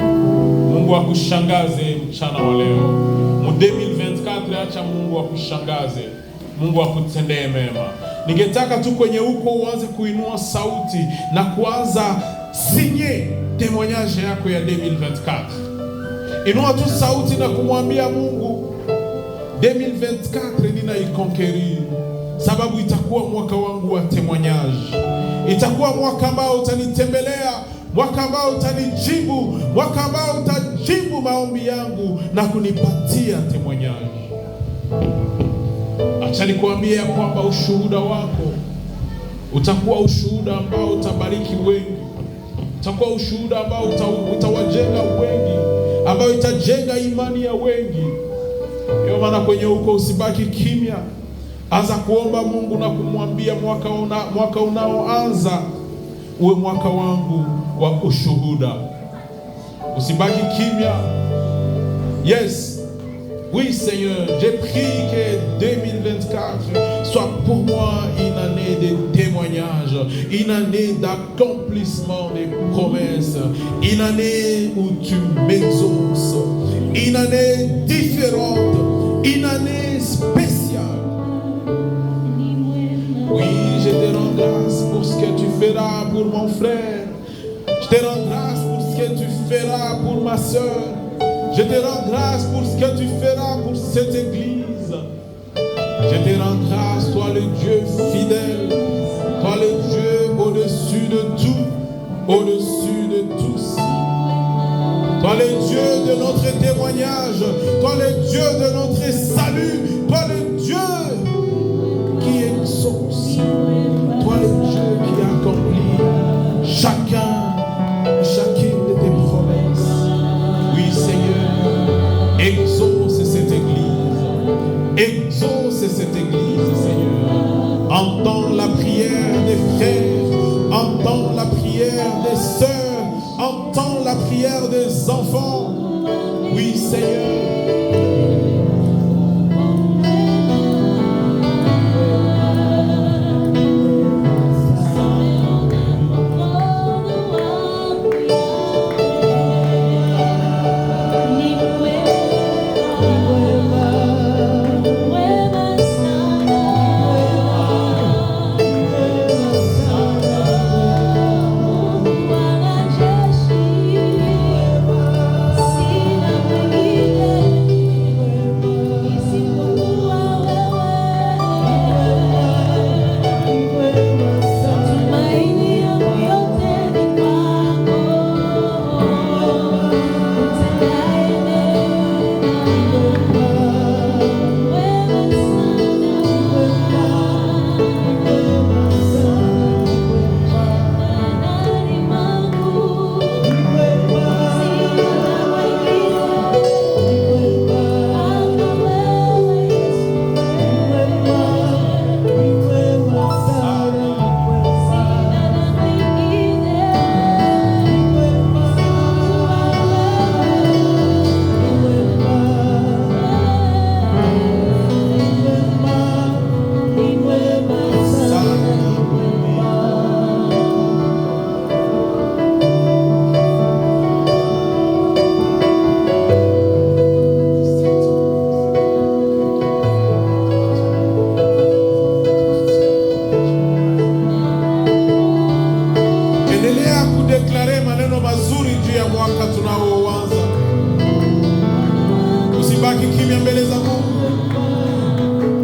Mungu akushangaze mchana wa leo. Mu 2024 acha Mungu akushangaze. Mungu akutendee mema. Ningetaka tu kwenye huko uanze kuinua sauti na kuanza sinye témoignage yako ya 2024. Inua tu sauti na kumwambia Mungu, 2024 ninaikonquérir, sababu itakuwa mwaka wangu wa témoignage. Itakuwa mwaka ambao utanitembelea, mwaka ambao utanijibu, mwaka ambao utajibu maombi yangu na kunipatia témoignage. Acha nikwambie kwamba ushuhuda wako utakuwa ushuhuda ambao utabariki wengi. Utakuwa ushuhuda ambao utawajenga wengi, ambao itajenga imani ya wengi. Ndio maana kwenye huko usibaki kimya. Anza kuomba Mungu na kumwambia mwaka unaoanza uwe mwaka wangu wa ushuhuda. Usibaki kimya. Yes. Oui Seigneur, j'ai prié que 2024 soit pour moi une année de témoignage, une année d'accomplissement des promesses, une année où tu m'exauces, une année différente, une année spéciale. Oui, je te rends grâce pour ce que tu feras pour mon frère. Je te rends grâce pour ce que tu feras pour ma soeur. Je te rends grâce pour ce que tu feras pour cette église. Je te rends grâce, toi le Dieu fidèle, toi le Dieu au-dessus de tout, au-dessus de tous. Toi le Dieu de notre témoignage, toi le Dieu de notre salut, toi le Dieu qui exauce, toi le Dieu qui accomplit chacune de tes promesses. Oui Seigneur, exauce cette église, exauce cette église Seigneur. Entends la prière des frères, entends la prière des sœurs, entends la prière des enfants. Oui Seigneur.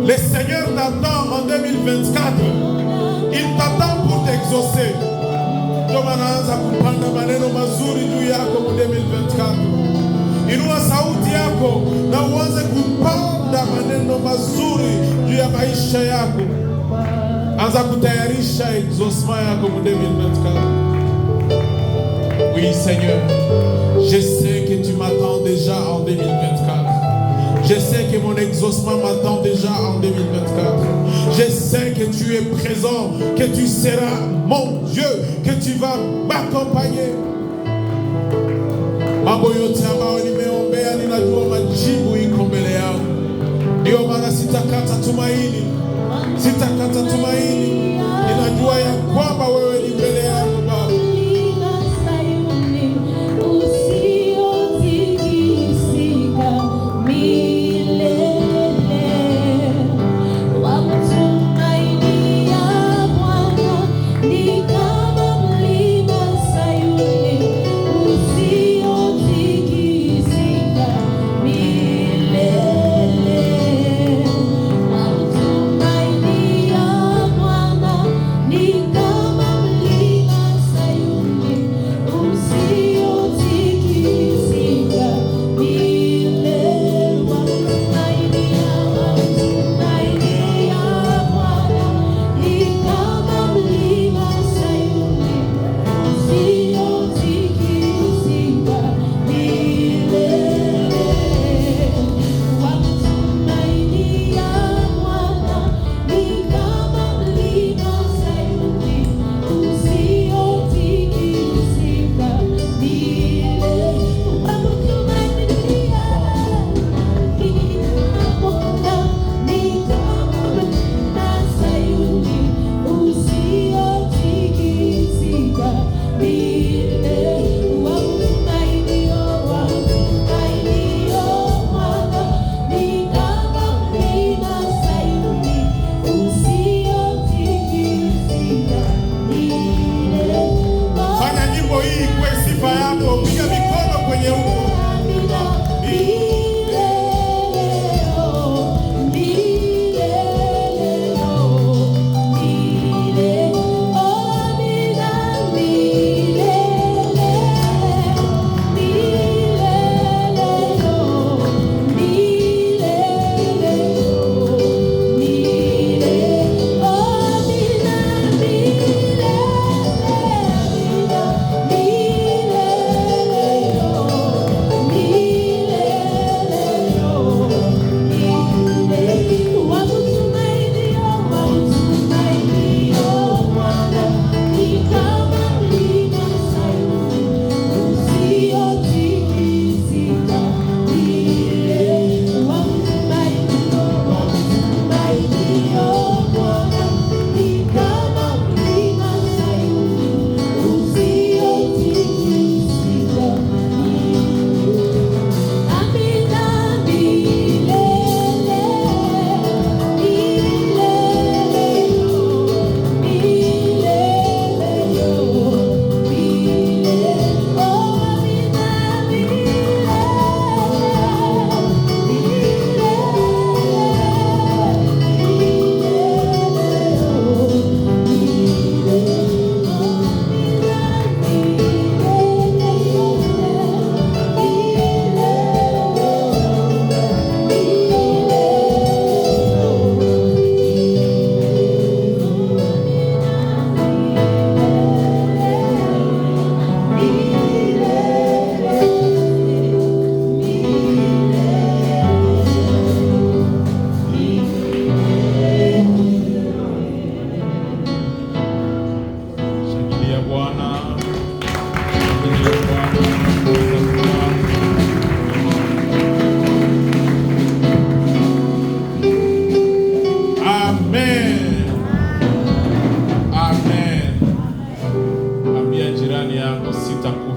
Le Seigneur t'attend en 2024. Il t'attend pour t'exaucer. Tunaanza kupanda maneno mazuri juu yako mu 2024. Inua sauti yako na uanze kupanda maneno mazuri juu ya maisha yako. Anza kutayarisha exaucement yako mu 2024. Oui Seigneur, je sais que tu m'attends déjà en 2024. Je sais que mon exaucement m'attend déjà en 2024. Je sais que tu es présent, que tu seras mon Dieu, que tu vas m'accompagner. Mambo yote ambayo nimeombea ninajua majibu iko mbele yangu. Ndio maana sitakata tumaini. Sitakata tumaini. Ninajua ya kwamba wewe ni mbele yangu Baba. Ni kama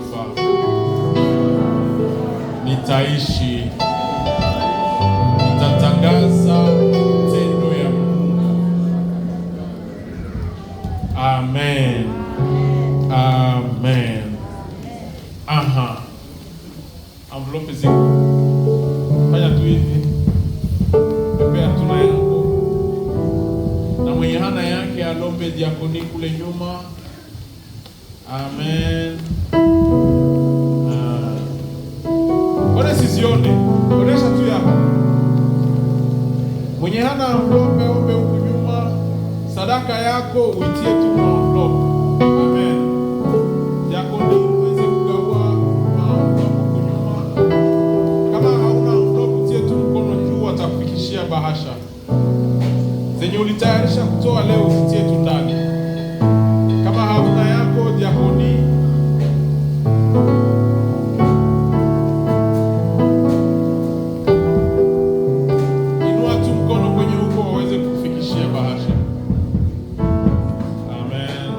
sitakufa, nitaishi, nitatangaza matendo ya Mungu. Amen. Amen. Aha. Envelope ziko. Fanya tu hivi. Pepea tuna yako. Na mwenye hana yake alombe diakoni kule nyuma. Amen. Ona sizione. Onesha tu yako. Mwenye hana envelope ombe huku nyuma. Sadaka yako uitie tu envelope. Amen. Diakoni uweze kugawa envelope huku nyuma. Kama hauna envelope utie tu mkono juu atakufikishia bahasha. Zenye ulitayarisha kutoa leo utie tu ndani. Kama hauna yako diakoni, inua tu mkono kwenye huko waweze kufikishia bahasha. Amen.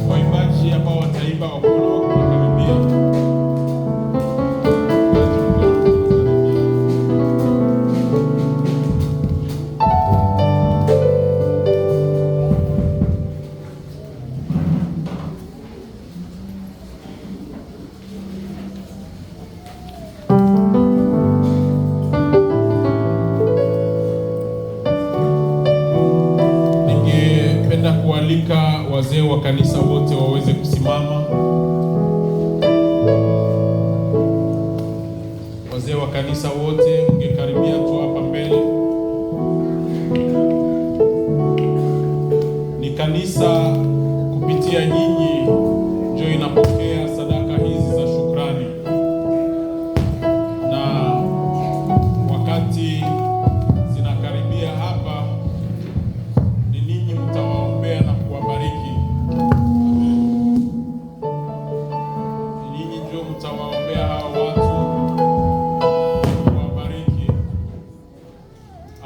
Waimbaji hapa wataimba wakiwa wanakaribia. Ningependa kualika wazee wa kanisa wote waweze kusimama. Wazee wa kanisa wote mngekaribia tu hapa mbele. Ni kanisa kupitia nyinyi ndio inapokea sadaka hizi za shukrani. Na wakati zinakaribia hapa, ni ninyi mtawaombea na kuwabariki. Ni ninyi ndio mtawaombea hawa watu kuwabariki.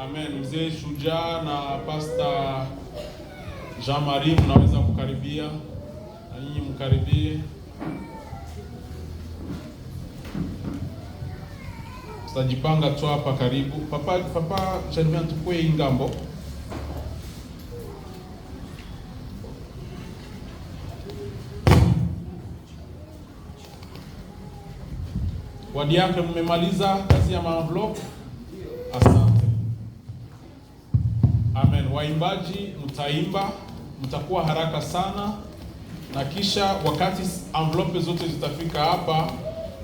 Amen. Mzee Shujaa na Pastor Jean-Marie mnaweza kukaribia, na nyinyi mkaribie. Tutajipanga tu hapa karibu. Papa Jeremiah tukue ingambo. Wadiakre mmemaliza kazi ya maenvelope? Asante. Amen. Waimbaji mtaimba, mtakuwa haraka sana, na kisha wakati envelope zote zitafika hapa,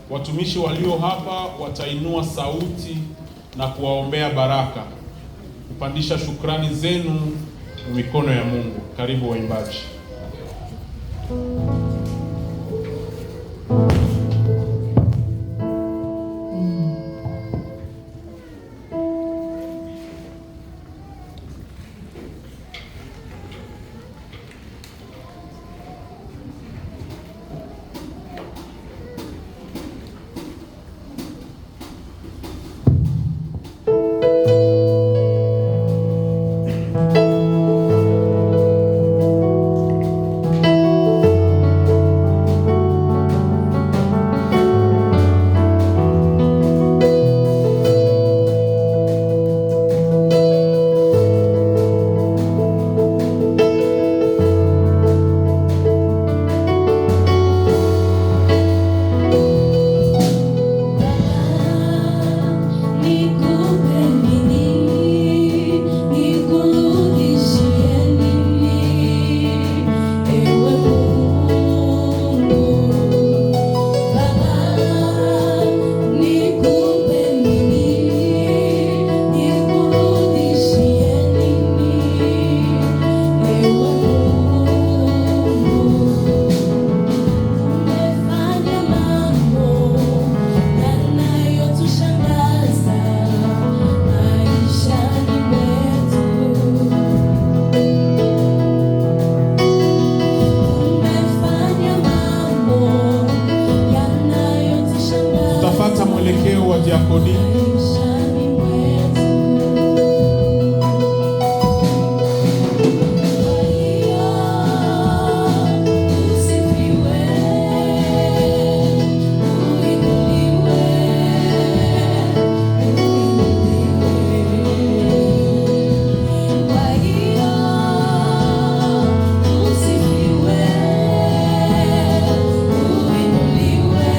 watumishi walio hapa watainua sauti na kuwaombea baraka, kupandisha shukrani zenu mikono ya Mungu. Karibu waimbaji. yako nini? Uinuliwe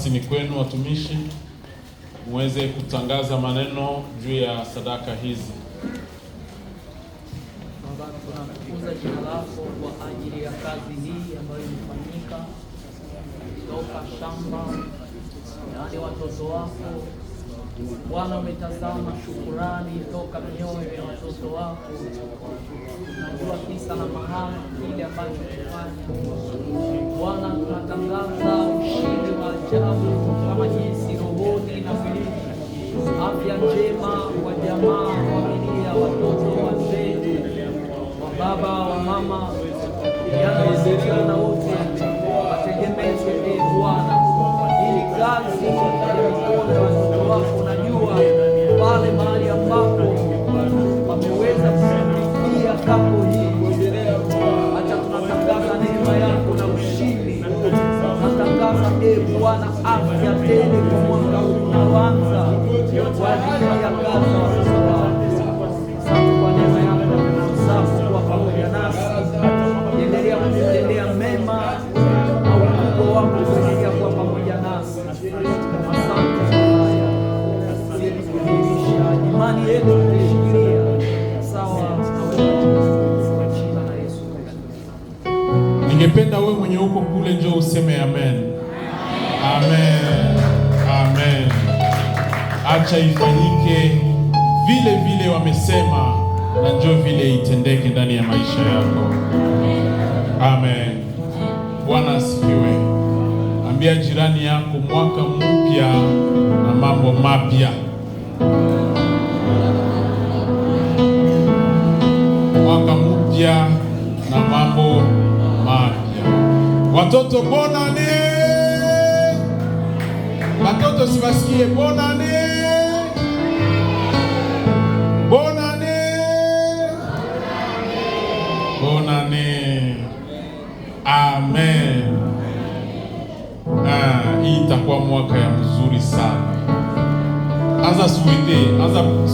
Nafasi ni kwenu watumishi, muweze kutangaza maneno juu ya sadaka hizi. Baba, tunakuza jina lako kwa ajili ya kazi hii ambayo imefanyika toka shamba, yaani watoto wako Bwana, umetazama shukurani toka mioyo ya watoto wako. Najua kisa na maana kile ambacho umefanya Bwana. Tunatangaza ushindi wa ajabu kama jinsi rohoni inavyoishi, afya njema kwa jamaa, familia, watoto, wazee, wa baba, wa mama, vijana, wasichana wote wategemezwe Bwana, ili kazi ya mikono ya watoto wako. Najua pale mahali ambapo wameweza kufikia kapo hii, acha tunatangaza neema yako na ushindi. Tunatangaza Bwana afya tele kwa mwaka huu unaoanza kwa ajili ya kazi ya watoto wako. Asante kwa neema yako na usafi kwa pamoja nasi. Endelea kutendea mema na ukubwa wako kuendelea kwa pamoja nasi. Asante kwa imani yetu kushikilia sawa na wewe kwa jina la Yesu. Ningependa wewe mwenye uko kule njoo useme amen. Amen. Amen. Acha ifanyike vile vile wamesema, na njoo vile itendeke ndani ya maisha yako. Amen. Bwana asifiwe. Ambia jirani yako mwaka mpya na mambo mapya. Mwaka mpya na mambo mapya. Watoto bonane. Watoto sibasikie bonane. Bonane. Bonane. Amen. Hii itakuwa mwaka ya mzuri sana. Aza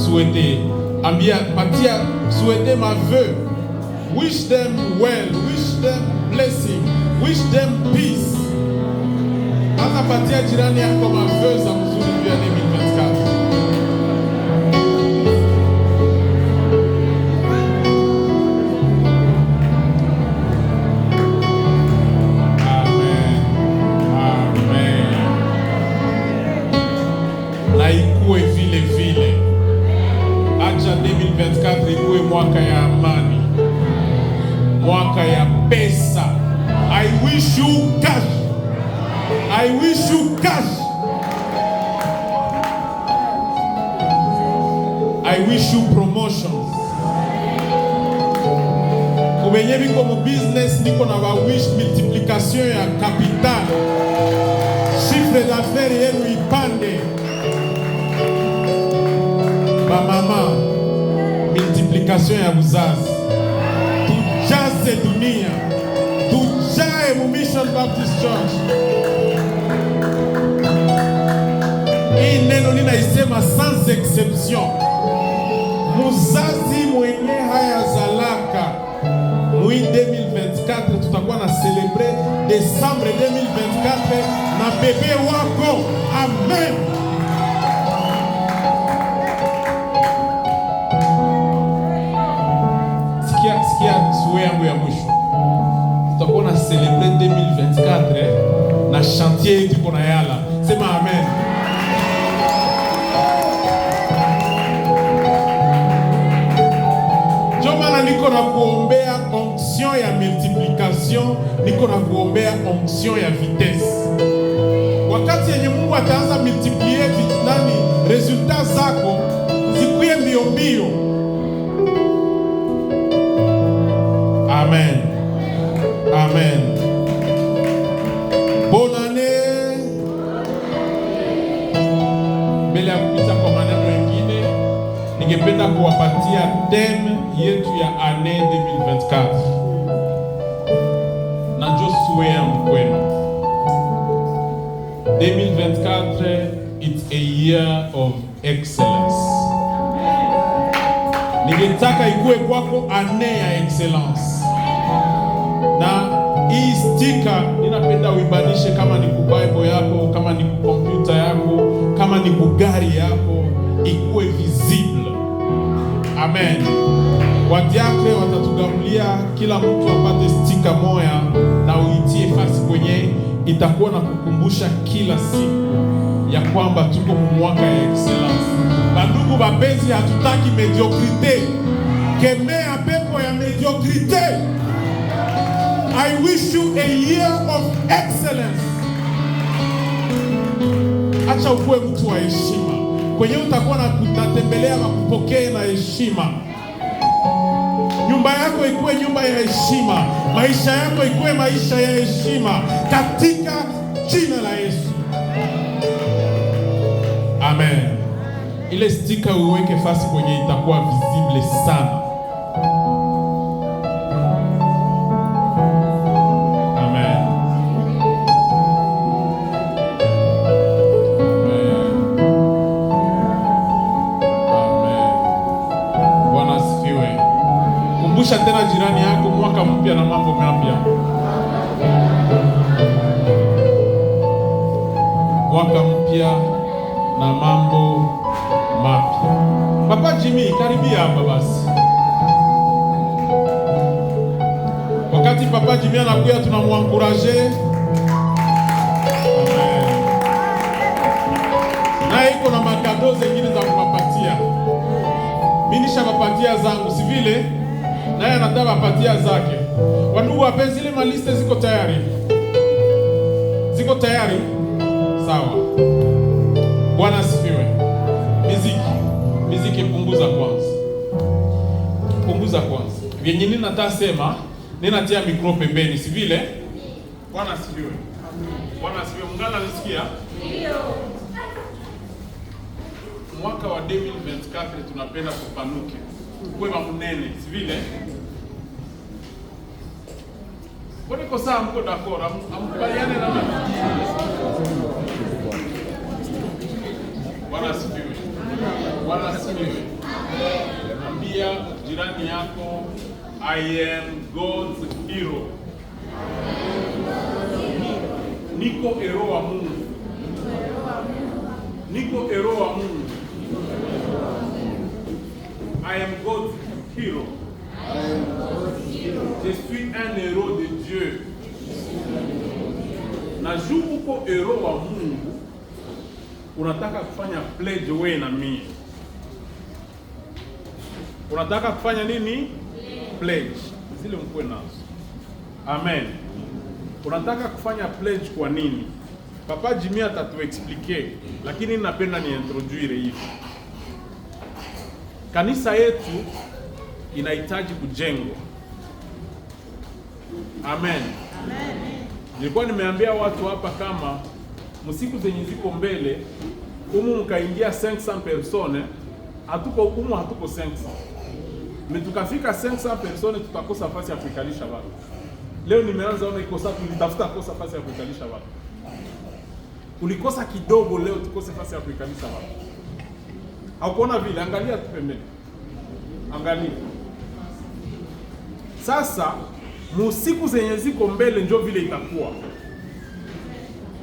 souhaiter. Ambia patia souhaiter ma vœu. Wish them well, wish them blessing, wish them peace. Aza patia jirani yako ma vœu za mzuri vya 2024. Ikuwe vile vile. Acha 2024 ikuwe mwaka ya amani, mwaka ya pesa. I wish you cash. I wish you cash. I wish you promotions. Kubenye biko mu business niko na ba wish multiplication ya capital. Chiffre d'affaires yenu ipande. Ba mama, multiplication ya uzazi. Tujaze dunia. Tujae mu Mission Baptist Church. Hii neno ninaisema sans exception. Muzazi mwenye haya zalaka mwi 2024 tutakuwa na celebre Desembre 2024 na bebe wako. Amen. Sikia suwe yangu ya mwisho. Tutakuwa na celebre 2024 na chantier yetu kuna yala. Sema amen. Jomana niko na kuombea onction ya multiplication, niko na kuombea onction ya vitesse. Wakati yenye Mungu ataanza multiplier vitani resultat zako zikuye mbio mbio. Amen. Amen. Bonne année. Mbele ya kupita kwa maneno mengine, ningependa kuwapatia theme yetu ya année 2024. Na njo suwe yangu kwenu. 2024, it's a year of excellence. Ningetaka ikuwe kwako année ya excellence. Na hii stika ninapenda uibanishe, kama ni ku Bible yako, kama ni ku kompyuta yako, kama ni ku gari yako, ikuwe visible. Amen. Wadiakre watatugabulia kila mtu apate stika moya na uitie fasi kwenye itakuwa na kukumbusha kila siku ya kwamba tuko mwaka ya excellence. Bandugu bapenzi, hatutaki mediocrite. Kemea pepo ya mediocrite. I wish you a year of excellence. Acha ukuwe mtu wa heshima. Kwenye utakuwa na kutembelea na kupokea na heshima. Nyumba yako ikuwe nyumba ya heshima. Maisha yako ikuwe maisha ya heshima. Katika jina la Yesu. Amen. Ile stika uweke fasi kwenye itakuwa visible sana. Amen. Amen. Amen. Bwana asifiwe. Kumbusha tena jirani yako mwaka mpya na mambo mapya. Mwaka mpya na mambo mapya. Papa Jimmy, karibia hapa basi. Wakati Papa Jimmy anakuja tunamuankuraje. Amen. Na iko na makado zingine za kupapatia. Mimi nishapapatia zangu, si vile? Naye anataka papatia zake. Wandugu wapenzi, ile maliste ziko tayari. Ziko tayari? Sawa. Bwana asifiwe. Miziki punguza kwanza. Punguza kwanza. Vyenye ninataka sema, ninatia mikro pembeni, si vile? Bwana asifiwe. Bwana asifiwe. Mungana nisikia? Ndio. Mwaka wa 2024 tunapenda kupanuke. Kuwe mamunene, si vile? Mbona iko saa mko d'accord? Amkubaliane na mimi. Bwana asifiwe. Bwana asifiwe. Ambia jirani yako, I am God's hero. Niko hero wa Mungu. Niko hero wa Mungu. I am God's hero. Je suis un héros de Dieu. Na juu uko hero wa Mungu, unataka kufanya pledge wewe na mimi. Unataka kufanya nini? Pledge. Zile mkwe nazo. Amen. Unataka kufanya pledge kwa nini? Papa Jimmy atatuexplique, lakini napenda ni introduire hivi. Kanisa yetu inahitaji kujengwa. Amen. Amen. Nilikuwa nimeambia watu hapa kama msiku zenye ziko mbele umu mkaingia 500 personnes, hatuko 500. Tukafika 500 personnes tutakosa nafasi ya kuikalisha watu. Leo nimeanza ona ikosa, tulitafuta kosa nafasi ya kuikalisha watu. Ulikosa kidogo, leo tukose nafasi ya kuikalisha watu. Haukuona vile? Angalia tu pembeni. Angalia. Sasa musiku zenye ziko mbele ndio vile itakuwa.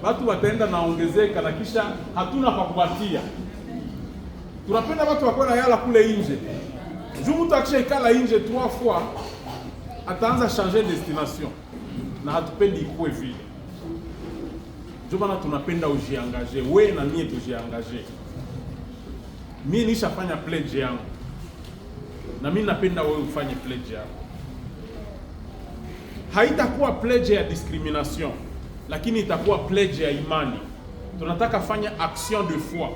Watu wataenda naongezeka na kisha hatuna pa kupatia. Tunapenda watu wakwenda yala kule nje. Juu mtu akisha ikala nje 3 fois ataanza changer destination. Na hatupendi ikuwe vile. Ndio maana tunapenda ujiangaje. Wewe na mimi tujiangaje. Mimi nishafanya pledge yangu. Na mimi napenda wewe ufanye pledge yako. Haitakuwa pledge ya discrimination, lakini itakuwa pledge ya imani. Tunataka fanya action de foi.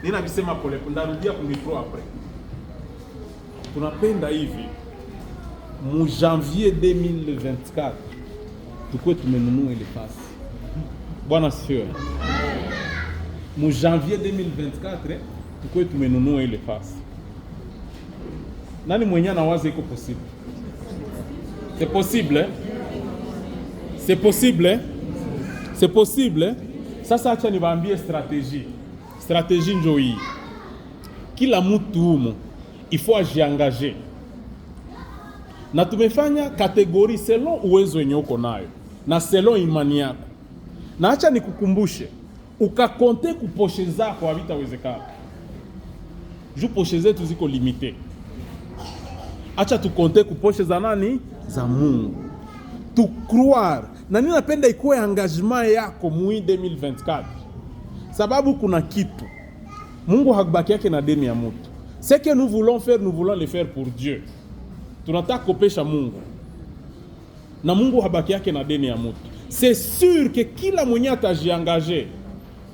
Nina bisema pole, ndarudia ku micro après. Tunapenda hivi mu janvier 2024 tukwe tumenunua ile fasi. Bwana asifiwe. Mu janvier 2024 tukwe tumenunua ile fasi. Nani mwenye anawaza iko possible? C'est possible, hein? C'est possible, hein? C'est possible. Sasa acha niwaambie strategie. Strategie ndio hii. Kila mtu humo il faut ajiengager. na tumefanya kategori selon uwezo wenye uko nayo na selon imani yako. Na acha nikukumbushe, ukakonte kuposhe zako havitawezekana. Juu poshe zetu ziko limite. Acha tukonte kuposhe za nani? Za Mungu. Tu croire. Na nini napenda ikuwe engagement yako mui 2024. Sababu kuna kitu. Mungu hakubaki yake na deni ya mtu. Ce que nous voulons le faire pour Dieu. Tunataka kopesha Mungu. Na Mungu habaki yake na deni ya mtu. C'est sûr que kila mwenye atajiangaje,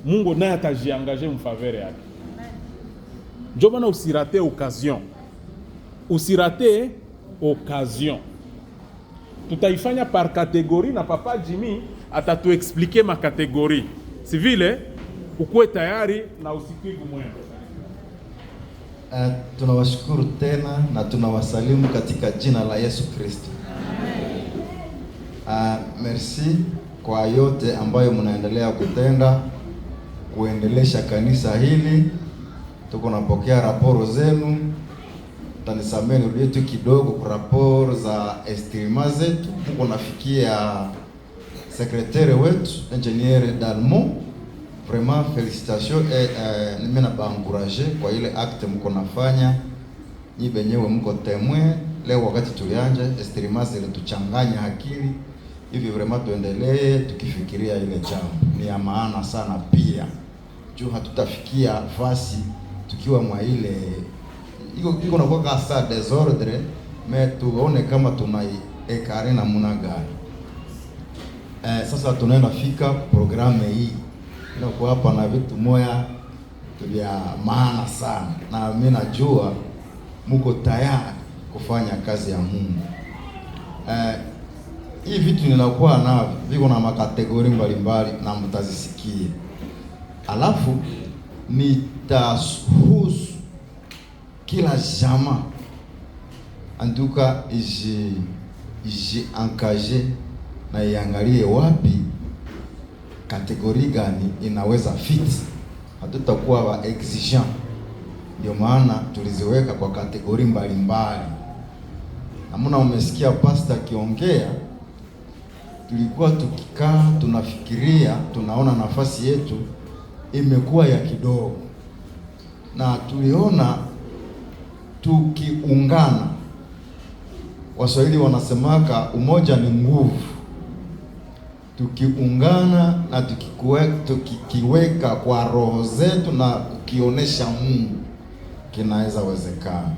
Mungu naye atajiangaje mfavere yake. Ndio maana usirate occasion. Usirate occasion. Tutaifanya par catégorie na Papa Jimmy atatuexpliquer ma catégorie. Si vile ukuwe tayari na usikivu mwema. Tunawashukuru tena na tunawasalimu katika jina la Yesu Kristo. Merci kwa yote ambayo mnaendelea kutenda kuendelesha kanisa hili. Tuko napokea raporo zenu. Tanisameni uliyetu kidogo kwa raporo za estima zetu. Tuko nafikia sekretari wetu Engineer Dalmo. Vraiment félicitations et mimi na baencourager kwa ile acte mko nafanya. Ni benyewe mko témoin leo wakati tulianja estima zile tuchanganya akili. Hivi vraiment tuendelee tukifikiria ile jambo. Ni ya maana sana pia. Juu hatutafikia fasi tukiwa mwa ile iko na kwa kasa desordre, mais tuone kama tunaikare na muna gani. Sasa tunaenda fika programu hii. Ina kwa hapa na vitu moya vya maana sana. Na mimi najua mko tayari kufanya kazi ya Mungu. Hii vitu ninakuwa na viko na makategori mbalimbali na mtazisikia. Alafu nitahusu kila jamaa anduka iji ankaje na iangalie wapi kategori gani inaweza fit. Hatutakuwa wa exigent. Ndio maana tuliziweka kwa kategori mbalimbali. Namuna umesikia pastor kiongea, tulikuwa tukikaa tunafikiria, tunaona nafasi yetu imekuwa ya kidogo. Na tuliona tukiungana. Waswahili wanasemaka umoja ni nguvu. Tukiungana na tukikiweka kwa roho zetu na kukionesha Mungu, kinaweza wezekana.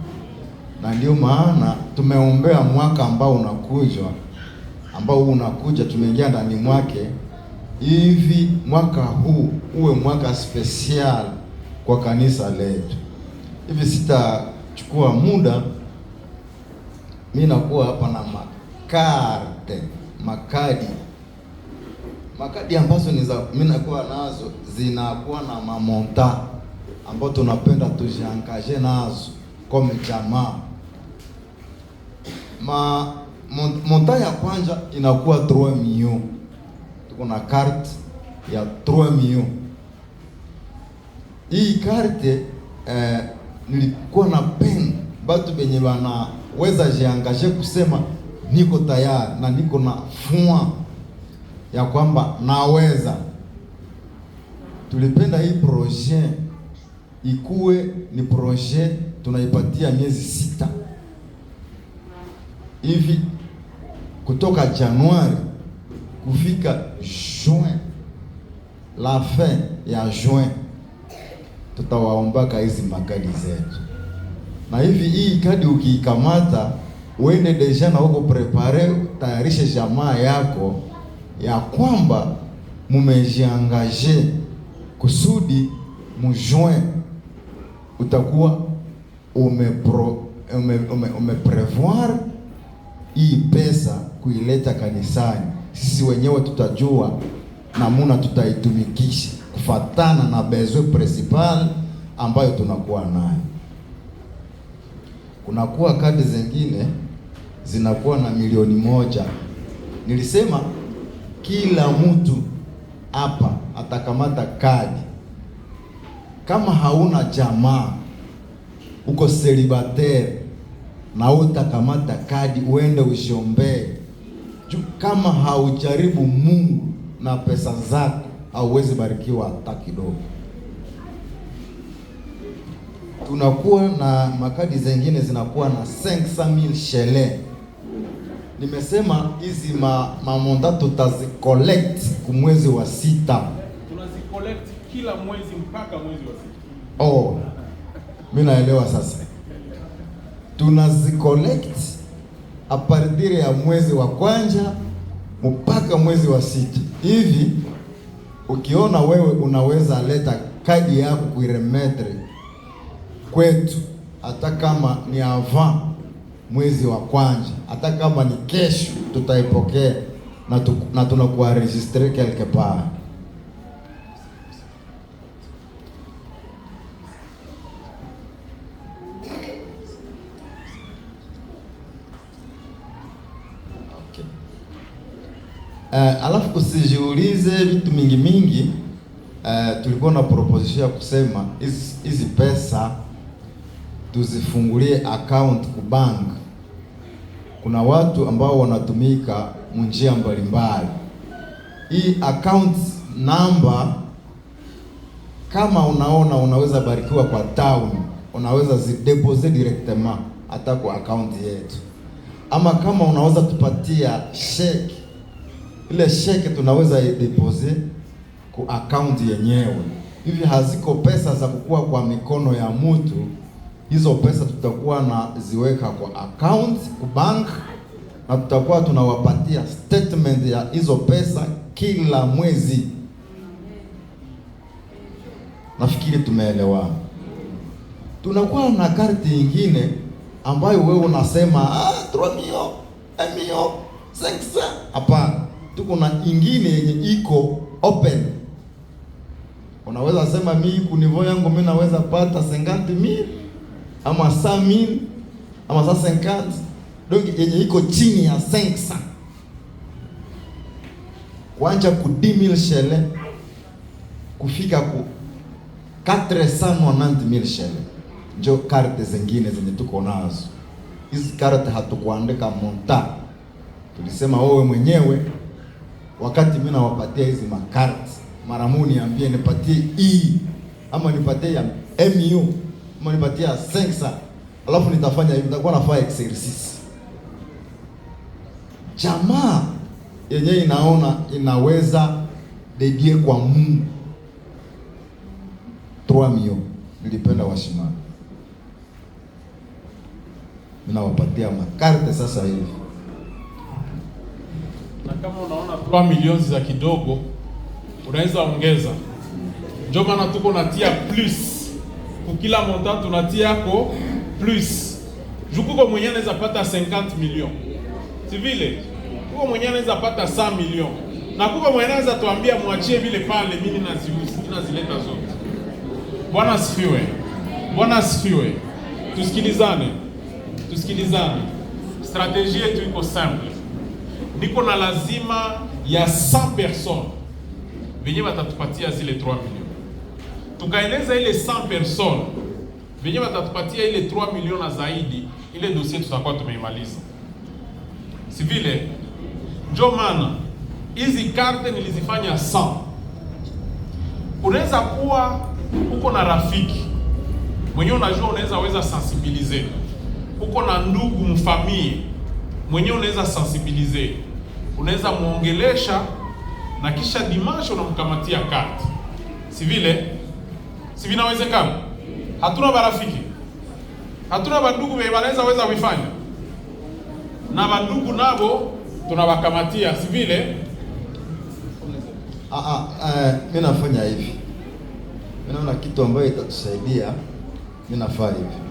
Na ndio maana tumeombea mwaka ambao unakuja tumeingia ndani mwake. Hivi mwaka huu uwe mwaka special kwa kanisa letu. Hivi sitachukua muda, mimi nakuwa hapa na makadi ambazo mimi nakuwa nazo zinakuwa na mamonta ambao tunapenda tujiangaje nazo kama jamaa. Monta ya kwanza inakuwa 3 millions. Tuko na carte ya 3 millions. Hii carte nilikuwa na pen batu benye wanaweza jiangaje kusema niko tayari na niko na foi ya kwamba naweza. Tulipenda hii projet ikuwe ni projet tunaipatia miezi 6. Hivi kutoka Januari kufika Juin, la fin ya Juin tutawaombaka hizi makadi zetu. Na hivi hii kadi ukiikamata uende deja na uko prepare, tayarishe jamaa yako ya kwamba mumejiangaje kusudi mujuin utakuwa umeprevoir hii pesa kuileta kanisani. Sisi wenyewe tutajua namuna tutaitumikisha kufatana na besoin principal ambayo tunakuwa nayo. Kunakuwa kadi zingine zinakuwa na 1,000,000. Nilisema kila mtu hapa atakamata kadi. Kama hauna jamaa, uko celibatere, na utakamata kadi uende usiombee. Kama haujaribu Mungu na pesa zako, hauwezi barikiwa hata kidogo. Tunakuwa na makadi zingine zinakuwa na 500,000 shele. Nimesema hizi mamonda tutazicollect kumwezi wa 6. Tunazicollect kila mwezi mpaka mwezi wa 6. Oh, mimi naelewa sasa. Tunazicollect a partir ya mwezi wa kwanza mpaka mwezi wa 6. Hivi ukiona wewe unaweza leta kadi yako kuiremetre kwetu, hata kama ni avant mwezi wa kwanza, hata kama ni kesho, tutaipokea na tunakuwa registre quelque part. Okay. Alafu usijiulize vitu mingi. Tulikuwa na proposition ya kusema hizi pesa tuzifungulie account ku bank. Kuna watu ambao wanatumika njia mbalimbali. Hii account number, kama unaona unaweza barikiwa kwa town, unaweza zideposit directement hata kwa account yetu, ama kama unaweza tupatia check, ile check tunaweza deposit ku account yenyewe. Hivi haziko pesa za kukua kwa mikono ya mtu. Hizo pesa tutakuwa na ziweka kwa account ku bank, na tutakuwa tunawapatia statement ya hizo pesa kila mwezi. Nafikiri tumeelewa. Tunakuwa na karti nyingine ambayo wewe unasema 3 million, 1 million, 500. Hapana, tuko na nyingine yenye iko open. Unaweza sema mimi kunivo yangu mimi naweza pata 50,000 ama 100,000 ama 150. Donc yenye iko chini ya 500. Kuanza ku 10,000 shele kufika ku 490,000 shele. Ndio karte zingine zenye tuko nazo. Hizi karte hatukuandika monta. Tulisema wewe mwenyewe wakati mimi nawapatia hizi makarte, mara moja niambie nipatie hii ama nipatie ya MU ama nipatie 500, alafu nitafanya hivi, nitakuwa nafanya exercise. Jamaa yenyewe inaona inaweza dedie kwa Mungu 3 million. Nilipenda washimani, ninawapatia makarte sasa hivi. Na kama unaona 3 milioni za kidogo, unaweza ongeza. Ndio maana tuko natia plus. Kukila montant tunatia ko plus. Jukuko mwenye anaweza pata 50 milioni. Si vile? Kuko mwenye anaweza pata 100 milioni. Na kuko mwenye anaweza tuambia muachie vile pale, mimi nazileta zote. Bwana asifiwe. Bwana asifiwe. Tusikilizane. Strategie yetu iko simple. Niko na lazima ya 100 personnes venye watatupatia zile 3 milioni. Tukaeleza ile 100 personnes venye watatupatia ile 3 milioni na zaidi, ile dossier tutakuwa tumeimaliza. Si vile? Ndio maana hizi karte nilizifanya 100. Unaweza kuwa uko na rafiki mwenyewe unajua unaweza sensibiliser. Uko na ndugu mfamie mwenyewe unaweza sensibiliser. Unaweza muongelesha na kisha dimanche unamkamatia karte. Si vile? Si vinawezekana? Hatuna barafiki. Hatuna bandugu wanaweza kuifanya. Na bandugu nabo tunawakamatia, si vile? Mimi nafanya hivi. Mimi naona kitu ambayo itatusaidia, mimi nafanya hivi.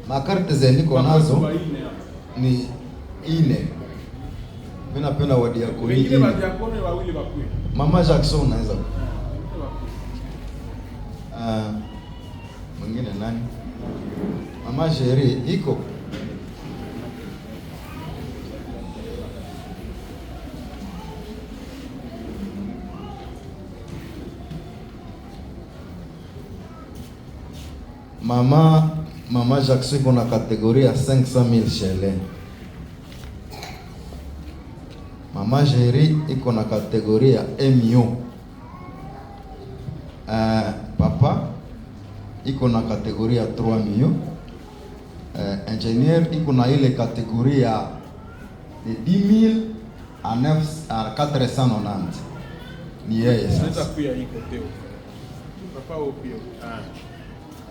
Makarte zeniko nazo ni 4. Mimi napenda wadiakoni. Wengine wadiakoni wawili bakwe. Mama Jackson anaweza. Mwingine nani? Mama Jerry iko. Mama Jackson iko na kategoria 500,000 shele. Mama Jerry iko na kategoria 1 million. Papa iko na kategoria 3 millions. Ingénieur iko na ile kategoria de 10,000 à 490. Ni yeye sasa. Unaweza kuya hii koteo. Papa opio.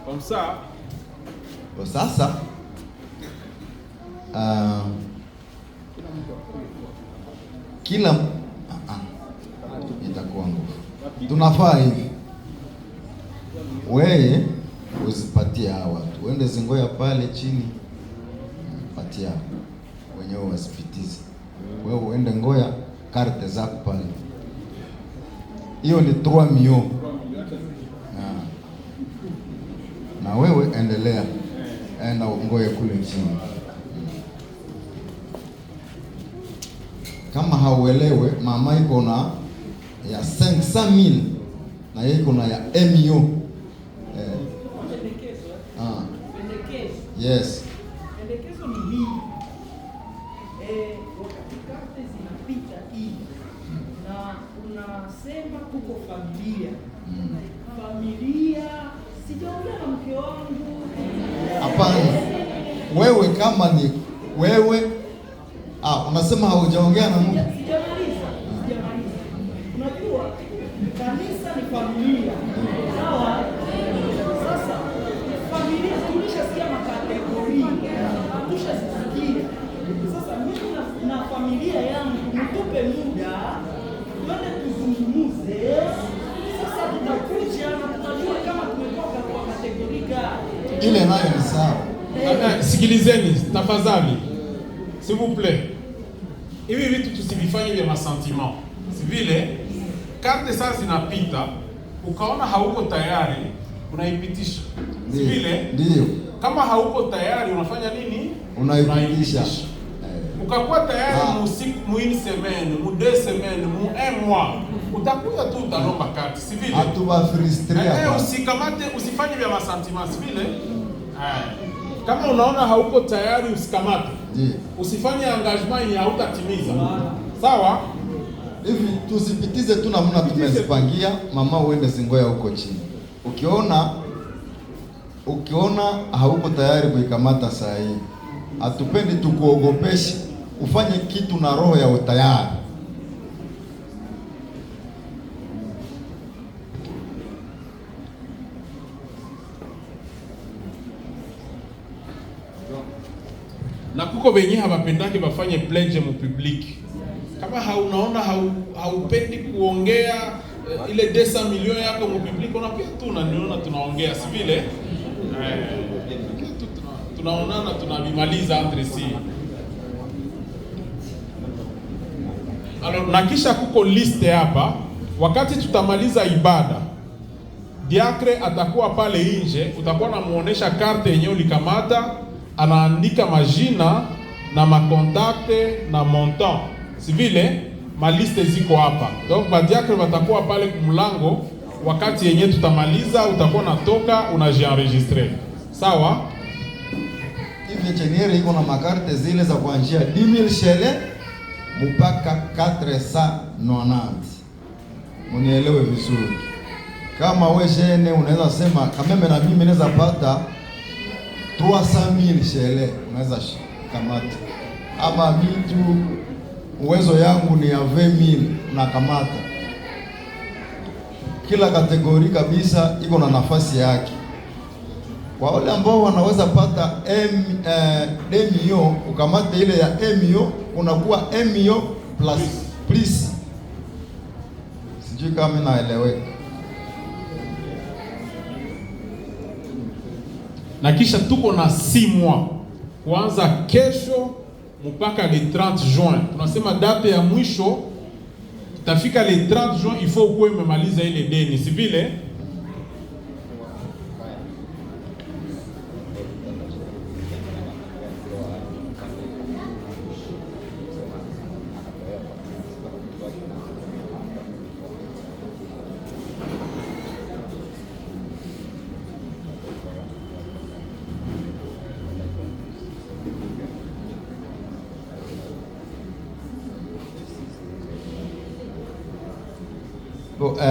Comme ça. Kwa sasa kila itakuwa nguvu. Tunafaa hivi, wewe uzipatie hawa watu, uende zingoya pale chini, patia wenyewe wasipitize, wewe uende ngoya karte zako pale. Hiyo ni 3 millions. Na wewe endelea, enda ngoye kule chini. Kama hauelewe, mama iko na ya 500,000 na yeye iko na ya 1 million. Yes. Pendekezo ni hii. Wakati karte zinapita hii na unasema kuko familia. Familia sijaongea na mke wangu. Hapana. Wewe kama ni wewe unasema haujaongea na Mungu. Sijamaliza. Unajua kanisa ni familia. Sawa? Sasa familia tulishasikia makategoria. Tulishasikia. Sasa mimi na familia yangu mtupe muda twende tuzungumuze. Sasa tutakuja na tutajua kama tumetoka kwa kategoria gani. Ile nayo ni sawa. Sikilizeni tafadhali. S'il vous plaît. Hivi vitu tusivifanye vya masentiment. Si vile karte sasa zinapita, ukaona hauko tayari, unaipitisha. Si vile? Ndio. Kama hauko tayari unafanya nini? Unaipitisha. Ukakuwa tayari mu une semaine, mu 2 semaines, mu 1 mois, utakuja tu utalomba karte. Si vile? Hatuba frustrer. Usikamate, usifanye vya masentiment. Si vile? Kama unaona hauko tayari usikamate. Usifanye engagement yenye hautatimiza. Sawa? Hivi tusipitize tu namna tumezipangia, mama uende zingoya huko chini. Ukiona hauko tayari kuikamata saa hii, hatupendi tukuogopeshe, ufanye kitu na roho ya utayari. Na kuko wenye hawapendake bafanye pledge mu public. Kama haupendi kuongea ile 200 milioni yako mu public, unapia tu unaniona tunaongea, si vile? Tunaonana tunabimaliza entre si. Alors na kisha kuko liste hapa, wakati tutamaliza ibada, diakre atakuwa pale nje, utakuwa namuonesha karte yenyewe ulikamata, anaandika majina na makontakte na montant. Si vile maliste ziko hapa. Donc badiakre watakuwa pale kumlango, wakati yenye tutamaliza utakuwa natoka unajienregistrer. Sawa? Hivi engineer iko na makarte zile za kuanzia 10,000 shele mpaka 490. Unielewe vizuri. Kama wewe jene unaweza sema kama na mimi naweza pata 300,000 shele, unaweza kamata. Ama mtu uwezo yangu ni ya 20,000 unakamata. Kila kategori kabisa iko na nafasi yake. Kwa wale ambao wanaweza pata 1 million, ukamate ile ya 1 million, unakuwa 1 million plus. Sijui kama naeleweka. Na kisha tuko na 6 mois kuanza kesho mpaka le 30 juin. Tunasema date ya mwisho tafika le 30 juin, il faut kuwe umemaliza ile deni, si vile?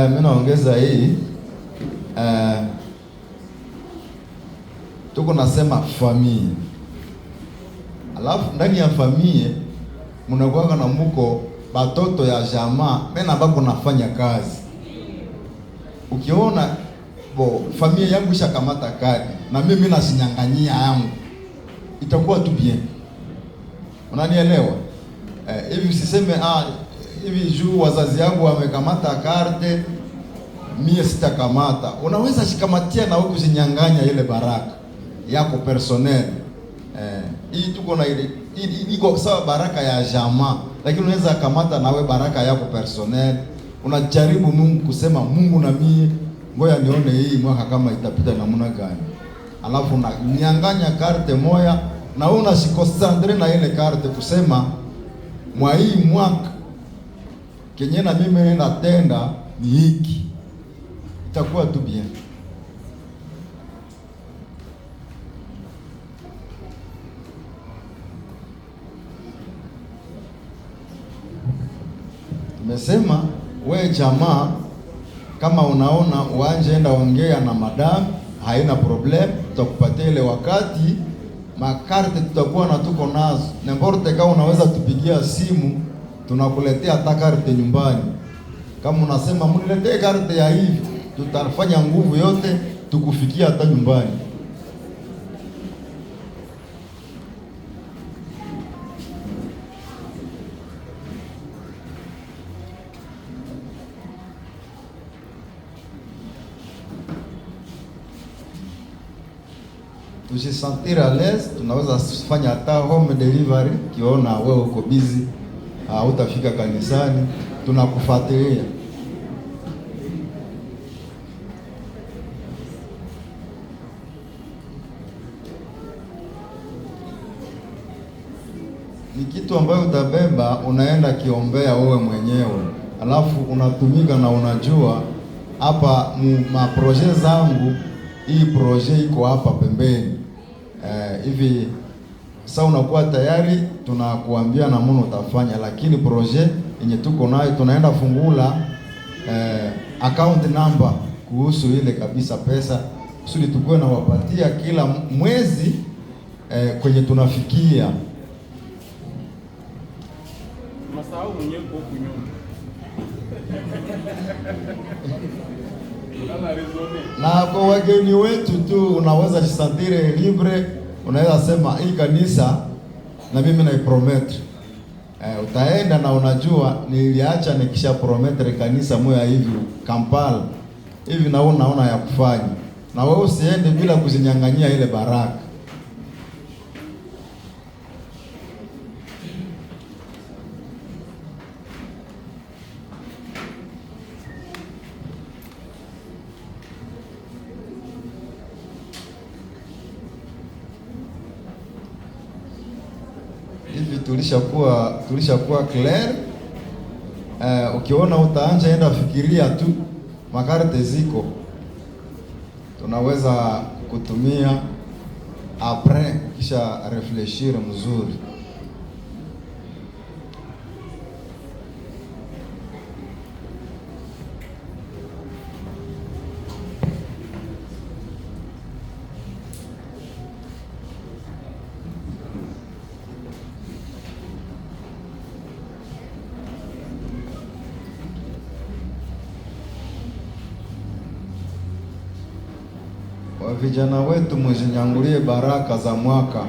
mimi naongeza hii tuko nasema familia, alafu ndani ya familia mnakuwa na muko batoto ya jamaa mena bako nafanya kazi. Ukiona familia yangu ishakamata kadi na mimi nasinyanganyia yangu, itakuwa tu bien. Unanielewa? Hivi siseme hivi juu wazazi yangu wamekamata karte mie sitakamata. Unaweza shikamatia na wewe kuzinyanganya ile baraka yako personnel. Hii tuko na ile iko sawa baraka ya jamaa, lakini unaweza kamata na wewe baraka yako personnel. Unajaribu Mungu kusema Mungu na mie ngoja nione hii mwaka kama itapita namna gani. Alafu na nyanganya karte moya na wewe unashikosandre na ile karte kusema mwa hii mwaka kenye na mimi nenda tenda ni hiki. Itakuwa tu bien. Tumesema we jamaa, kama unaona uanje enda ongea na madam, haina problem, tutakupatia ile wakati makarte tutakuwa na tuko nazo. N'importe kama unaweza tupigia simu, tunakuletea hata karte nyumbani. Kama unasema mniletee karte ya hivi, tutafanya nguvu yote tukufikia hata nyumbani. Tujisentir à l'aise, tunaweza kufanya hata home delivery. Kiona wewe uko busy, utafika kanisani, tunakufuatilia. Ni kitu ambayo utabeba unaenda kiombea wewe mwenyewe, alafu unatumika na unajua hapa maproje zangu, hii proje iko hapa pembeni. Hivi sasa unakuwa tayari, tunakuambia na mbona utafanya, lakini proje yenye tuko nayo tunaenda fungula account number kuhusu ile kabisa pesa, kusudi tukue na wapatia kila mwezi kwenye tunafikia. Masahau mwenyewe kwa kunyuma. Na kwa wageni wetu tu unaweza jisantire libre, unaweza sema hii kanisa na mimi na promettre. Utaenda na unajua niliacha nikisha promettre kanisa moja hivi Kampala. Hivi na unaona ya kufanya. Na wewe usiende bila kuzinyang'anyia ile baraka. Hivi tulishakuwa clear. Ukiona utaanja enda fikiria tu, makarte ziko, tunaweza kutumia après, kisha réfléchir mzuri. Vijana wetu mzinyangulie baraka za mwaka.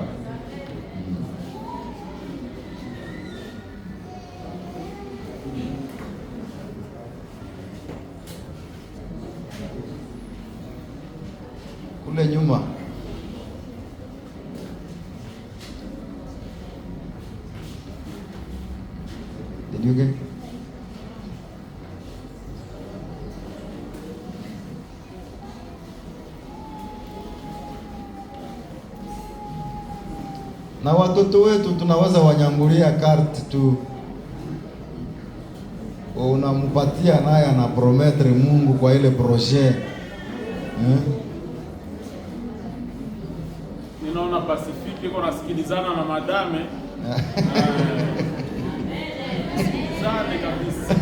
Kule nyuma did you get na watoto wetu tunaweza wanyangulia karte tu, unampatia naye ana promettre Mungu kwa ile projet. Ninaona Pacific iko nasikilizana na madame. Zane kabisa.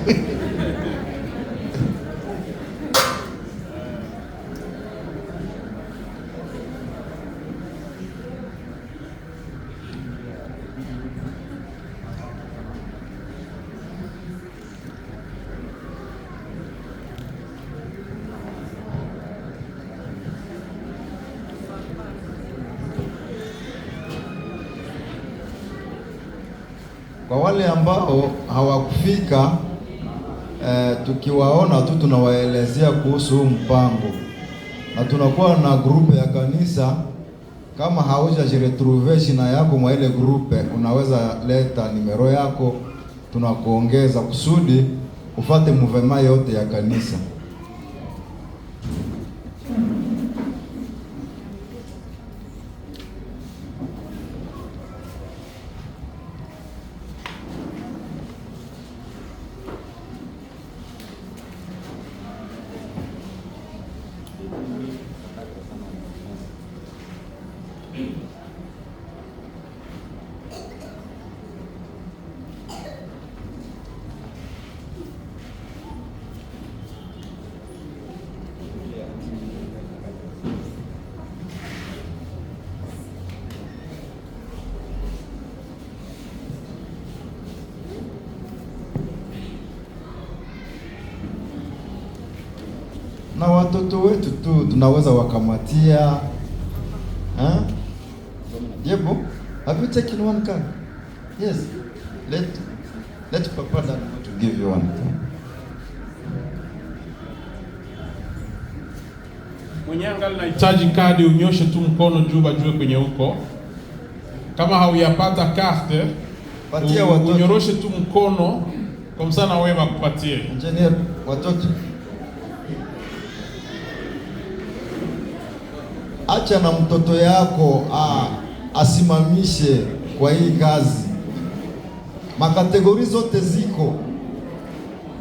Kwa wale ambao hawakufika, tukiwaona tu tunawaelezea kuhusu huu mpango, na tunakuwa na grupe ya kanisa. Kama hauja jiretrouver jina yako mwa ile grupe, unaweza leta nimero yako, tunakuongeza kusudi ufate movement yote ya kanisa. Na watoto wetu tu tunaweza wakamatia. Yebo, have you taken one card? Yes. Let Papa that to give you one. Mwenye angali nahitaji kadi, unyoshe tu mkono juu bajue kwenye huko. Kama hauyapata karte, Patia watoto. Unyoroshe tu mkono kwa msana wewe bakupatie. Engineer, watoto. Acha na mtoto yako asimamishe kwa hii kazi. Makategori zote ziko.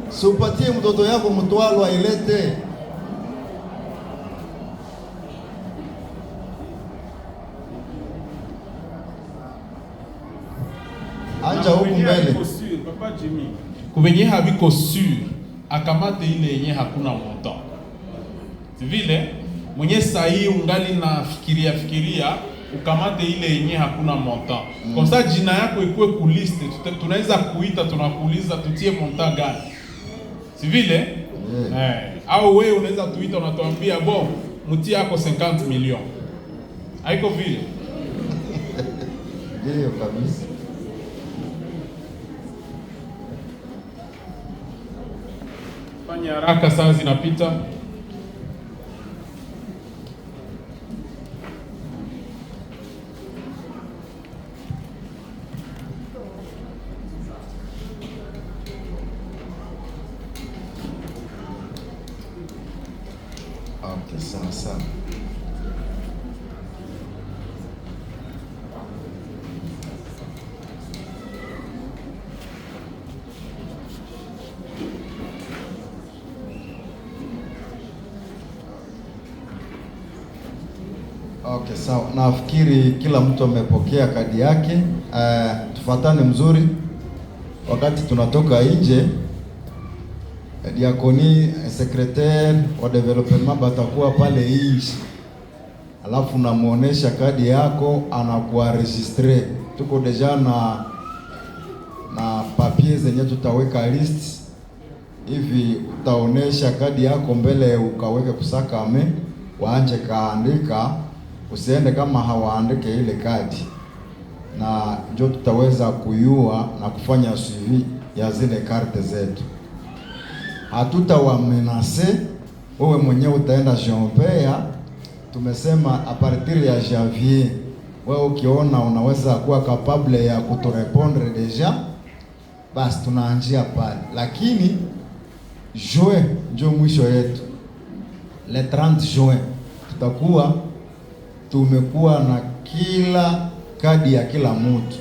Si upatie mtoto yako mtwalo ailete. Anja huku mbele. Papa Jimmy. Kubenye habiko sur, akamate ile yenye hakuna montant. Vile mwenye sahi ungali na fikiria ukamate ile yenye hakuna montant. Kwa sababu jina yako ikuwe ku liste, tunaweza kuita, tunakuuliza tutie montant gani. Si vile? Au wewe unaweza tuita, unatuambia bon, mtie yako 50 million. Haiko vile. Ndio kabisa. Fanya haraka, saa zinapita. Okay, sawa. Okay, sawa. Nafikiri kila mtu amepokea kadi yake. Tufatane mzuri. Wakati tunatoka nje, diakoni, secretaire wa development batakuwa pale nje. Alafu namuonesha kadi yako, anakuwa registre. Tuko deja na papier zenye tutaweka list. Hivi utaonesha kadi yako mbele ukaweke kusakame, waanje kaandika, usiende kama hawaandike ile kadi. Na ndio tutaweza kuyua na kufanya suivi ya zile karte zetu. Hatutawamenase, wewe mwenyewe utaenda jombea. Tumesema a partir ya janvier, wewe ukiona unaweza kuwa capable ya kutorepondre deja, basi tunaanjia pale. Lakini juin ndio mwisho yetu. Le 30 juin tutakuwa tumekuwa na kila kadi ya kila mtu.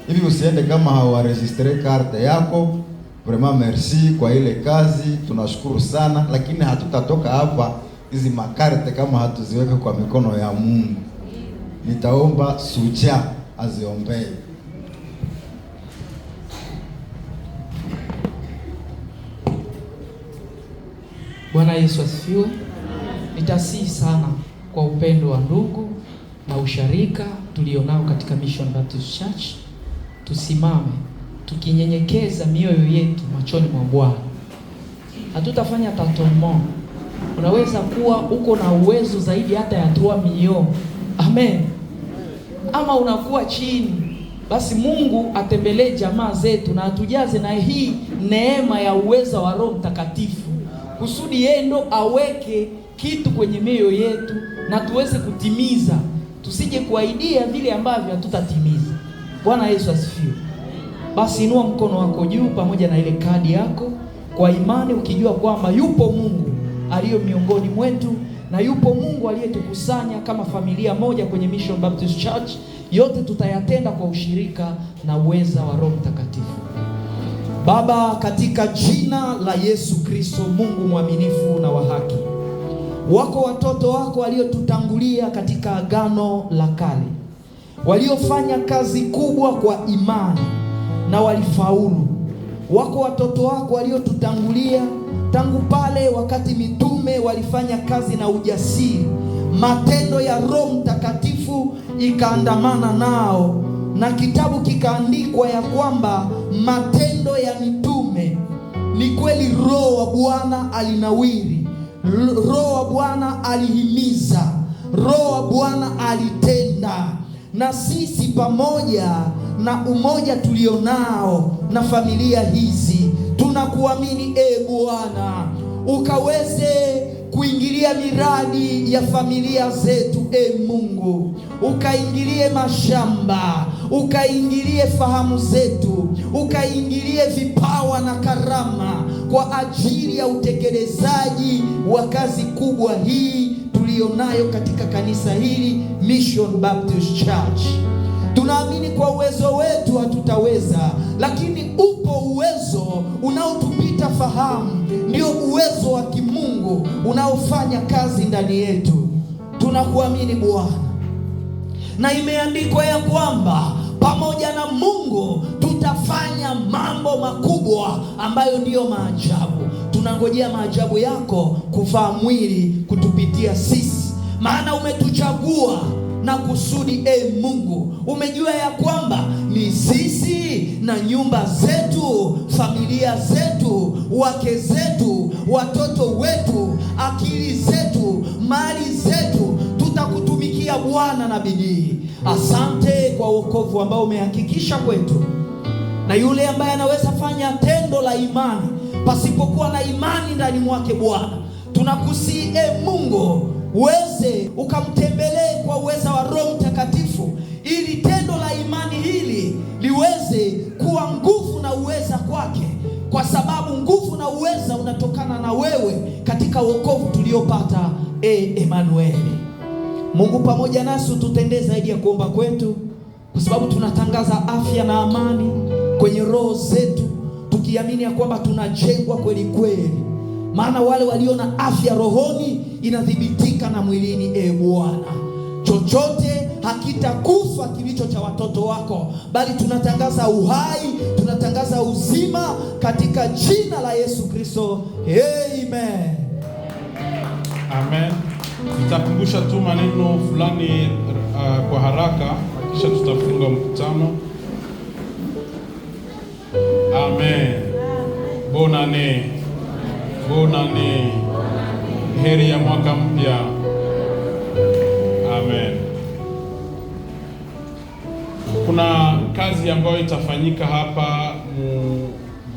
Hivi usiende kama hawaregistre carte yako. Vraiment merci kwa ile kazi, tunashukuru sana, lakini hatutatoka hapa hizi makarte kama hatuziweke kwa mikono ya Mungu. Nitaomba Suja aziombee. Bwana Yesu asifiwe. Nitasihi sana kwa upendo wa ndugu na usharika tulionao katika Mission Baptist Church, tusimame tukinyenyekeza mioyo yetu machoni mwa Bwana. Hatutafanya tatonement. Unaweza kuwa uko na uwezo zaidi hata ya 3 milioni. Amen. Ama unakuwa chini Basi Mungu atembelee jamaa zetu na atujaze na hii neema ya uweza wa Roho Mtakatifu, kusudi yeye ndo aweke kitu kwenye mioyo yetu na tuweze kutimiza, tusije kuahidia vile ambavyo hatutatimiza. Bwana Yesu asifiwe. Basi inua mkono wako juu pamoja na ile kadi yako kwa imani, ukijua kwamba yupo Mungu aliye miongoni mwetu na yupo Mungu aliyetukusanya kama familia moja kwenye Mission Baptist Church. Yote tutayatenda kwa ushirika na uweza wa Roho Mtakatifu. Baba, katika jina la Yesu Kristo, Mungu mwaminifu na wa haki, wako watoto wako waliotutangulia katika agano la kale, waliofanya kazi kubwa kwa imani na walifaulu. Wako watoto wako waliotutangulia tangu pale wakati mitume walifanya kazi na ujasiri, matendo ya Roho Mtakatifu ikaandamana nao, na kitabu kikaandikwa ya kwamba matendo ya mitume ni kweli. Roho wa Bwana alinawiri, Roho wa Bwana alihimiza, Roho wa Bwana alitenda. Na sisi pamoja na umoja tulionao na familia hizi tunakuamini Bwana, ukaweze kuingilia miradi ya familia zetu Mungu, ukaingilie mashamba, ukaingilie fahamu zetu, ukaingilie vipawa na karama kwa ajili ya utekelezaji wa kazi kubwa hii tulionayo katika kanisa hili Mission Baptist Church. Tunaamini kwa uwezo wetu hatutaweza, lakini upo uwezo unaotupita fahamu, ndio uwezo wa kimungu unaofanya kazi ndani yetu. Tunakuamini Bwana, na imeandikwa ya kwamba pamoja na Mungu tutafanya mambo makubwa ambayo ndiyo maajabu. Tunangojea maajabu yako kuvaa mwili kutupitia sisi, maana umetuchagua na kusudi. Mungu, umejua ya kwamba ni sisi na nyumba zetu, familia zetu, wake zetu, watoto wetu, akili zetu, mali zetu, tutakutumikia Bwana na bidii. Asante kwa wokovu ambao umehakikisha kwetu, na yule ambaye anaweza fanya tendo la imani pasipokuwa na imani ndani mwake, Bwana tunakusihi Mungu uweze ukamtembelee kwa uweza wa Roho Mtakatifu, ili tendo la imani hili liweze kuwa nguvu na uweza kwake, kwa sababu nguvu na uweza unatokana na wewe katika wokovu tuliopata. Emanueli, Mungu pamoja nasi, tutendee zaidi ya kuomba kwetu, kwa sababu tunatangaza afya na amani kwenye roho zetu, tukiamini ya kwamba tunajengwa kweli kweli, maana wale walio na afya rohoni inadhibitika na mwilini. Bwana, chochote hakitakufa kilicho cha watoto wako, bali tunatangaza uhai, tunatangaza uzima katika jina la Yesu Kristo. Amen. Amen. Nitakumbusha tu maneno fulani kwa haraka, kisha tutafunga mkutano. Amen. Bonane. Bonane. Heri ya mwaka mpya. Amen. Kuna kazi ambayo itafanyika hapa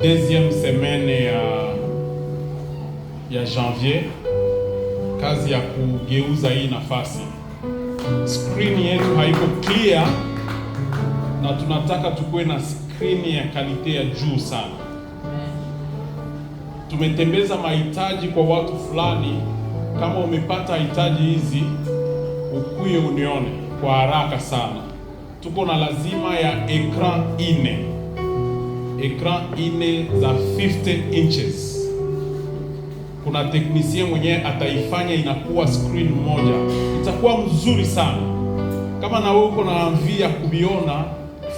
deuxième semaine ya janvier, kazi ya kugeuza hii nafasi. Screen yetu haiko clear na tunataka tukue na screen ya kalite ya juu sana. Tumetembeza mahitaji kwa watu fulani. Kama umepata hitaji hizi, ukuye unione kwa haraka sana. Tuko na lazima ya ekran ine za 50 inches. Kuna teknisien mwenye ataifanya inakuwa screen moja, itakuwa mzuri sana. Kama na wewe uko na mvi ya kubiona,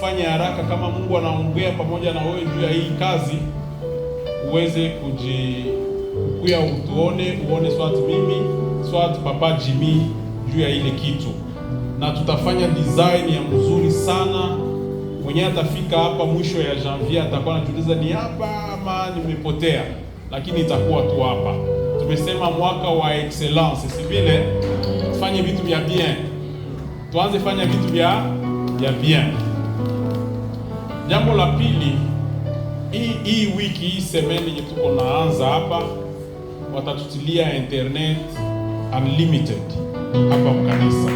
fanya haraka. Kama Mungu anaongea pamoja na wewe juu ya hii kazi, uweze kuya uone swati mimi, swati Papa Jimmy juu ya ile kitu. Na tutafanya design ya mzuri sana. Mwenye atafika hapa mwisho ya janvier atakuwa anatuliza ni hapa ama nimepotea, lakini itakuwa tu hapa. Tumesema mwaka wa excellence, si vile? Tufanye vitu vya bien. Tuanze fanya vitu vya bien. Jambo la pili, hii wiki, hii semeni yenye tuko naanza hapa, watatutilia internet unlimited hapa mkanisa.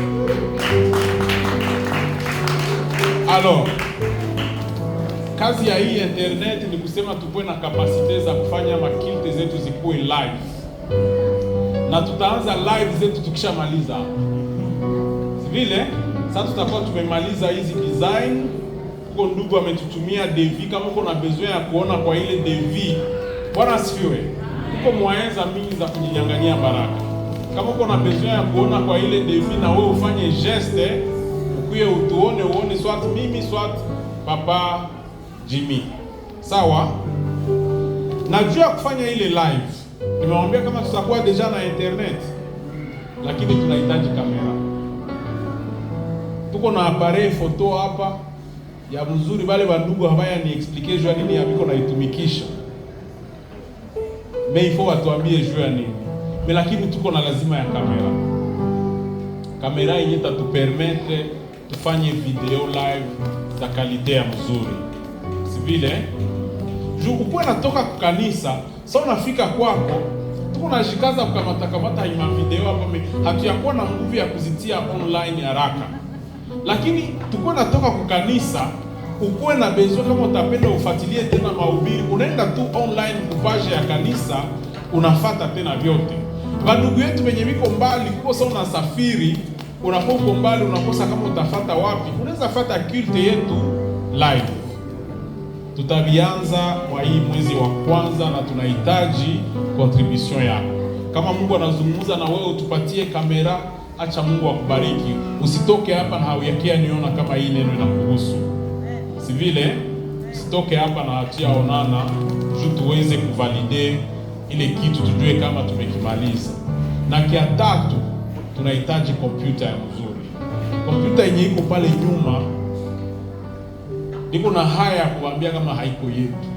Alors, kazi ya hii internet ni kusema tukuwe na kapasite za kufanya makilte zetu zikuwe live, na tutaanza live zetu tukishamaliza vile. Sasa tutakuwa tumemaliza hizi design. Kuko ndugu ametutumia devi, kama uko na besoin ya kuona kwa ile devi, Bwana asifiwe. Kuko mwaenza mingi za kujinyang'anyia baraka. Kama uko na besoin ya kuona kwa ile devi, na wewe ufanye geste, ukuye uone swat mimi swat Papa Jimmy. Sawa? Najua kufanya ile live. Nimewambia kama tutakuwa deja na internet, lakini tunahitaji kamera. Tuko na appareil photo hapa ya mzuri, bale bandugu habaya ni explique jua nini yabiko na itumikisha. Mais il faut watuambie jua nini. Mais lakini tuko na lazima ya kamera. Kamera yenye tatupermettre tufanye video live za kalite ya mzuri. Si vile? Juu ukuwe natoka kukanisa, sasa unafika kwako, tuko na jikaza kukamata ima video hapa, hatuyakuwa na nguvu ya kuzitia online haraka. Lakini tukuwe natoka kukanisa, ukuwe na besoin kama utapenda ufuatilie tena mahubiri, unaenda tu online kupage ya kanisa, unafata tena vyote. Bandugu yetu wenye wiko mbali, kuko sasa unasafiri, unakuwa uko mbali, unakosa kama utafata wapi, unaweza fata culte yetu live. Tutavianza kwa hii mwezi wa kwanza, na tunahitaji contribution yako. Kama Mungu anazungumza na wewe, utupatie kamera. Acha Mungu akubariki. Usitoke hapa na hauyakia niona kama hii neno inakuhusu. Si vile? Usitoke hapa na atia onana juu tuweze kuvalide ile kitu, tujue kama tumekimaliza. Na kia tatu, tunahitaji kompyuta ya mzuri. Kompyuta yenye iko pale nyuma, niko na haya kuambia kama haiko yetu.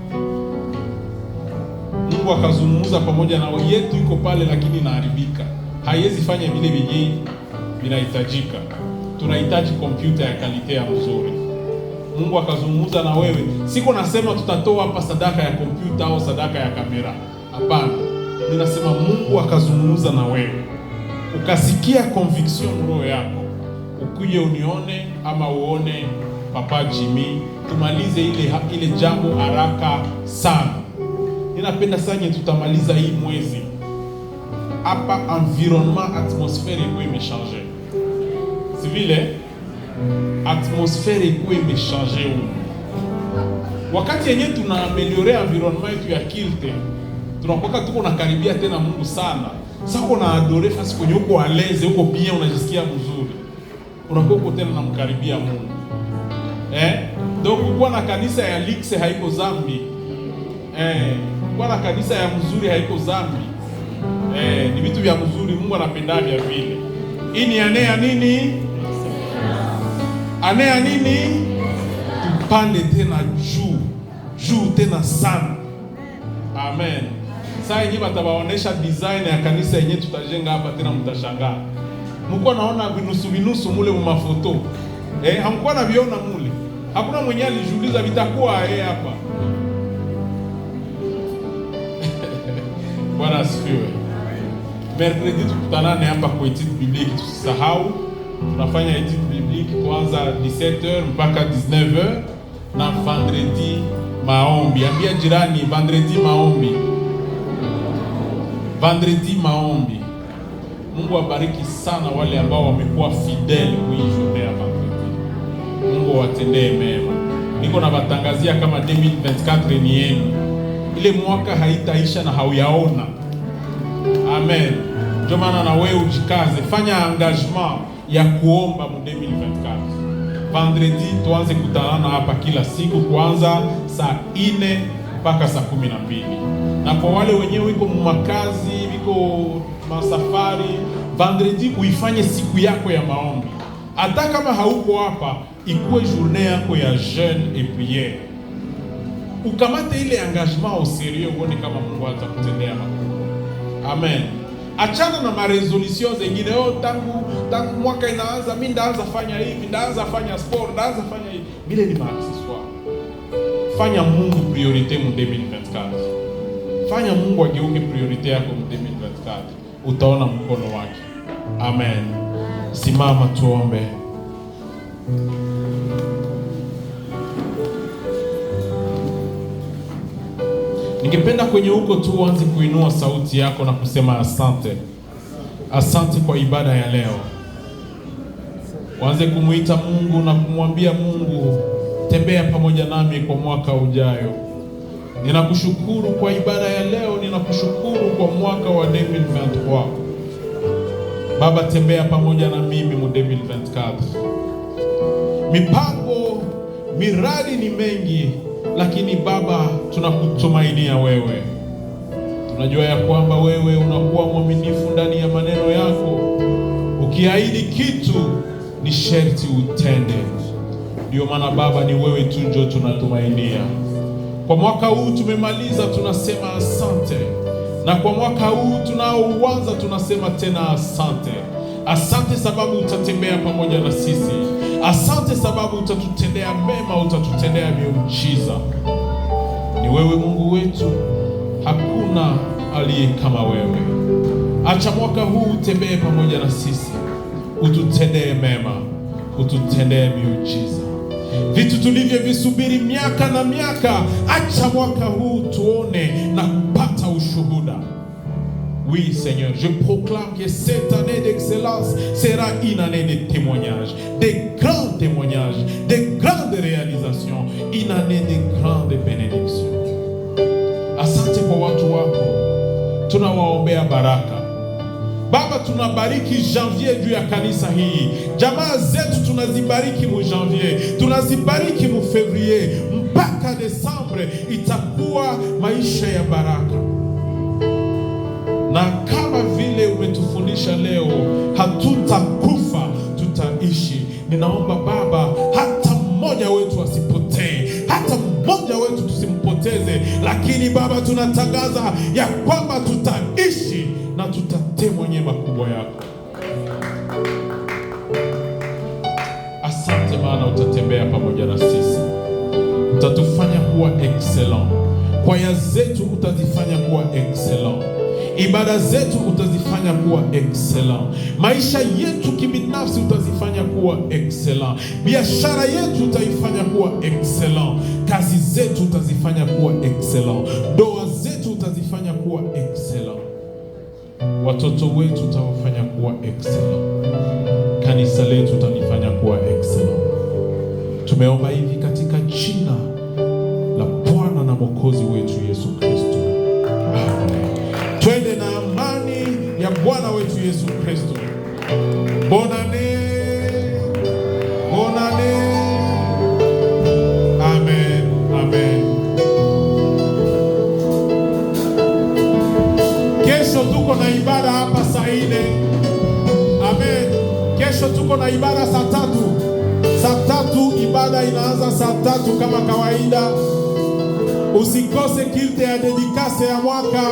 Mungu akazungumza pamoja na yetu, iko pale lakini inaharibika. Haiwezi fanya vile vyenye vinahitajika. Tunahitaji kompyuta ya kalite ya mzuri. Mungu akazungumza na wewe. Siko nasema tutatoa hapa sadaka ya kompyuta au sadaka ya kamera. Hapana. Ninasema Mungu akazungumza na wewe. Ukasikia conviction roho yako. Ukuje unione ama uone Papa Jimmy, tumalize ile jambo haraka sana. Ninapenda sana tutamaliza hii mwezi. Hapa environnement, atmosphère iko imechange. Si vile? Atmosphère iko imechange. Wakati yenye tunaameliore environnement yetu ya kilte, tunakuwa tuko na karibia tena Mungu sana. Sasa uko adore fasi kwenye uko aleze, uko bien, unajisikia mzuri. Unakuwa uko tena namkaribia Mungu. Donc kuwa na kanisa ya Lixe haiko zambi. Kuwa na kanisa ya mzuri haiko zambi. Ni vitu vya mzuri, Mungu anapenda vya vile. Hii ni anea nini? Anea nini? Tupande tena juu tena sana. Amen. Sasa yenyewe batabaonesha design ya kanisa yenyewe tutajenga hapa tena, mtashangaa. Mko naona vinusu mule mu mafoto. Hamkuwa na viona mule. Hakuna mwenye alijiuliza vitakuwa hapa. Bwana asifiwe. Mercredi tukutanane hapa kwa etude biblique, tusisahau. Tunafanya etude biblique kuanza 17h mpaka 19h, na vendredi maombi. Ambia jirani, vendredi maombi. Vendredi maombi. Mungu abariki sana wale ambao wamekuwa fidèle kwa hii journée ya vendredi. Mungu watendee mema. Niko na batangazia kama 2024 ni yenu. Ile mwaka haitaisha na hauyaona. Amen. Ndio maana na wewe ujikaze, fanya engagement ya kuomba mu 2024. Vendredi tuanze kutanana hapa kila siku, kuanza saa 4 mpaka saa 12. Na kwa wale wenyewe wiko makazi, wiko masafari, vendredi uifanye siku yako ya maombi. Hata kama hauko hapa, ikuwe journée yako ya jeûne et prière. Ukamate ile engagement au sérieux, uone kama Mungu atakutendea makubwa. Amen. Achana na maresolution zingine. Tangu mwaka inaanza, mimi ndaanza fanya hivi, ndaanza fanya sport, ndaanza fanya hivi. Vile ni maaccessoire. Fanya Mungu priorite mu 2024. Fanya Mungu ageuke priorite yako mu 2024. Utaona mkono wake. Amen. Simama tuombe. Ningependa kwenye huko tu uanze kuinua sauti yako na kusema asante. Asante kwa ibada ya leo. Uanze kumuita Mungu na kumwambia Mungu, tembea pamoja nami kwa mwaka ujayo. Ninakushukuru kwa ibada ya leo, ninakushukuru kwa mwaka wa 2023. Baba, tembea pamoja na mimi mu 2024. Mipango, miradi ni mengi, lakini Baba, tunakutumainia wewe. Tunajua ya kwamba wewe unakuwa mwaminifu ndani ya maneno yako. Ukiahidi kitu ni sharti utende. Ndio maana Baba, ni wewe tu ndio tunatumainia. Kwa mwaka huu tumemaliza, tunasema asante. Na kwa mwaka huu tunaoanza tunasema tena asante. Asante sababu utatembea pamoja na sisi. Asante sababu utatutendea mema, utatutendea miujiza. Ni wewe Mungu wetu, hakuna aliye kama wewe. Acha mwaka huu utembee pamoja na sisi, ututendee mema, ututendee miujiza. Vitu tulivyovisubiri miaka na miaka, acha mwaka huu tuone na kupata ushuhuda. Oui Seigneur, je proclame que cette année d'excellence sera une année de témoignages, de grands témoignages, de grandes réalisations, une année de grandes bénédictions. Asante kwa watu wako, tunawaombea baraka. Baba, tunabariki janvier juu ya kanisa hii. Jamaa zetu tunazibariki mu janvier, tunazibariki mu fevrier, mpaka Desembre itakuwa maisha ya baraka. Na kama vile umetufundisha leo, hatutakufa, tutaishi. Ninaomba Baba, hata mmoja wetu asipotee, hata mmoja wetu tusimpoteze, lakini Baba, tunatangaza ya kwamba tutaishi na tutatemwenye makubwa yako. Asante maana utatembea pamoja na sisi. Utatufanya kuwa excellent. Kwaya zetu utazifanya kuwa excellent. Ibada zetu utazifanya kuwa excellent. Maisha yetu kibinafsi utazifanya kuwa excellent. Biashara yetu utaifanya kuwa excellent. Kazi zetu utazifanya kuwa excellent. Ndoa zetu utazifanya kuwa excellent. Watoto wetu utawafanya kuwa excellent. Kanisa letu utalifanya kuwa excellent. Tumeomba hivi katika jina la Bwana na Mwokozi wetu Yesu Kristo. Amen. Twende na amani ya Bwana wetu Yesu Kristo. Bonane. Bonane. Amen. Amen. Kesho tuko na ibada hapa saa 4. Amen. Kesho tuko na ibada saa 3. Saa 3 ibada inaanza saa 3 kama kawaida. Usikose kilte ya dedikase ya mwaka.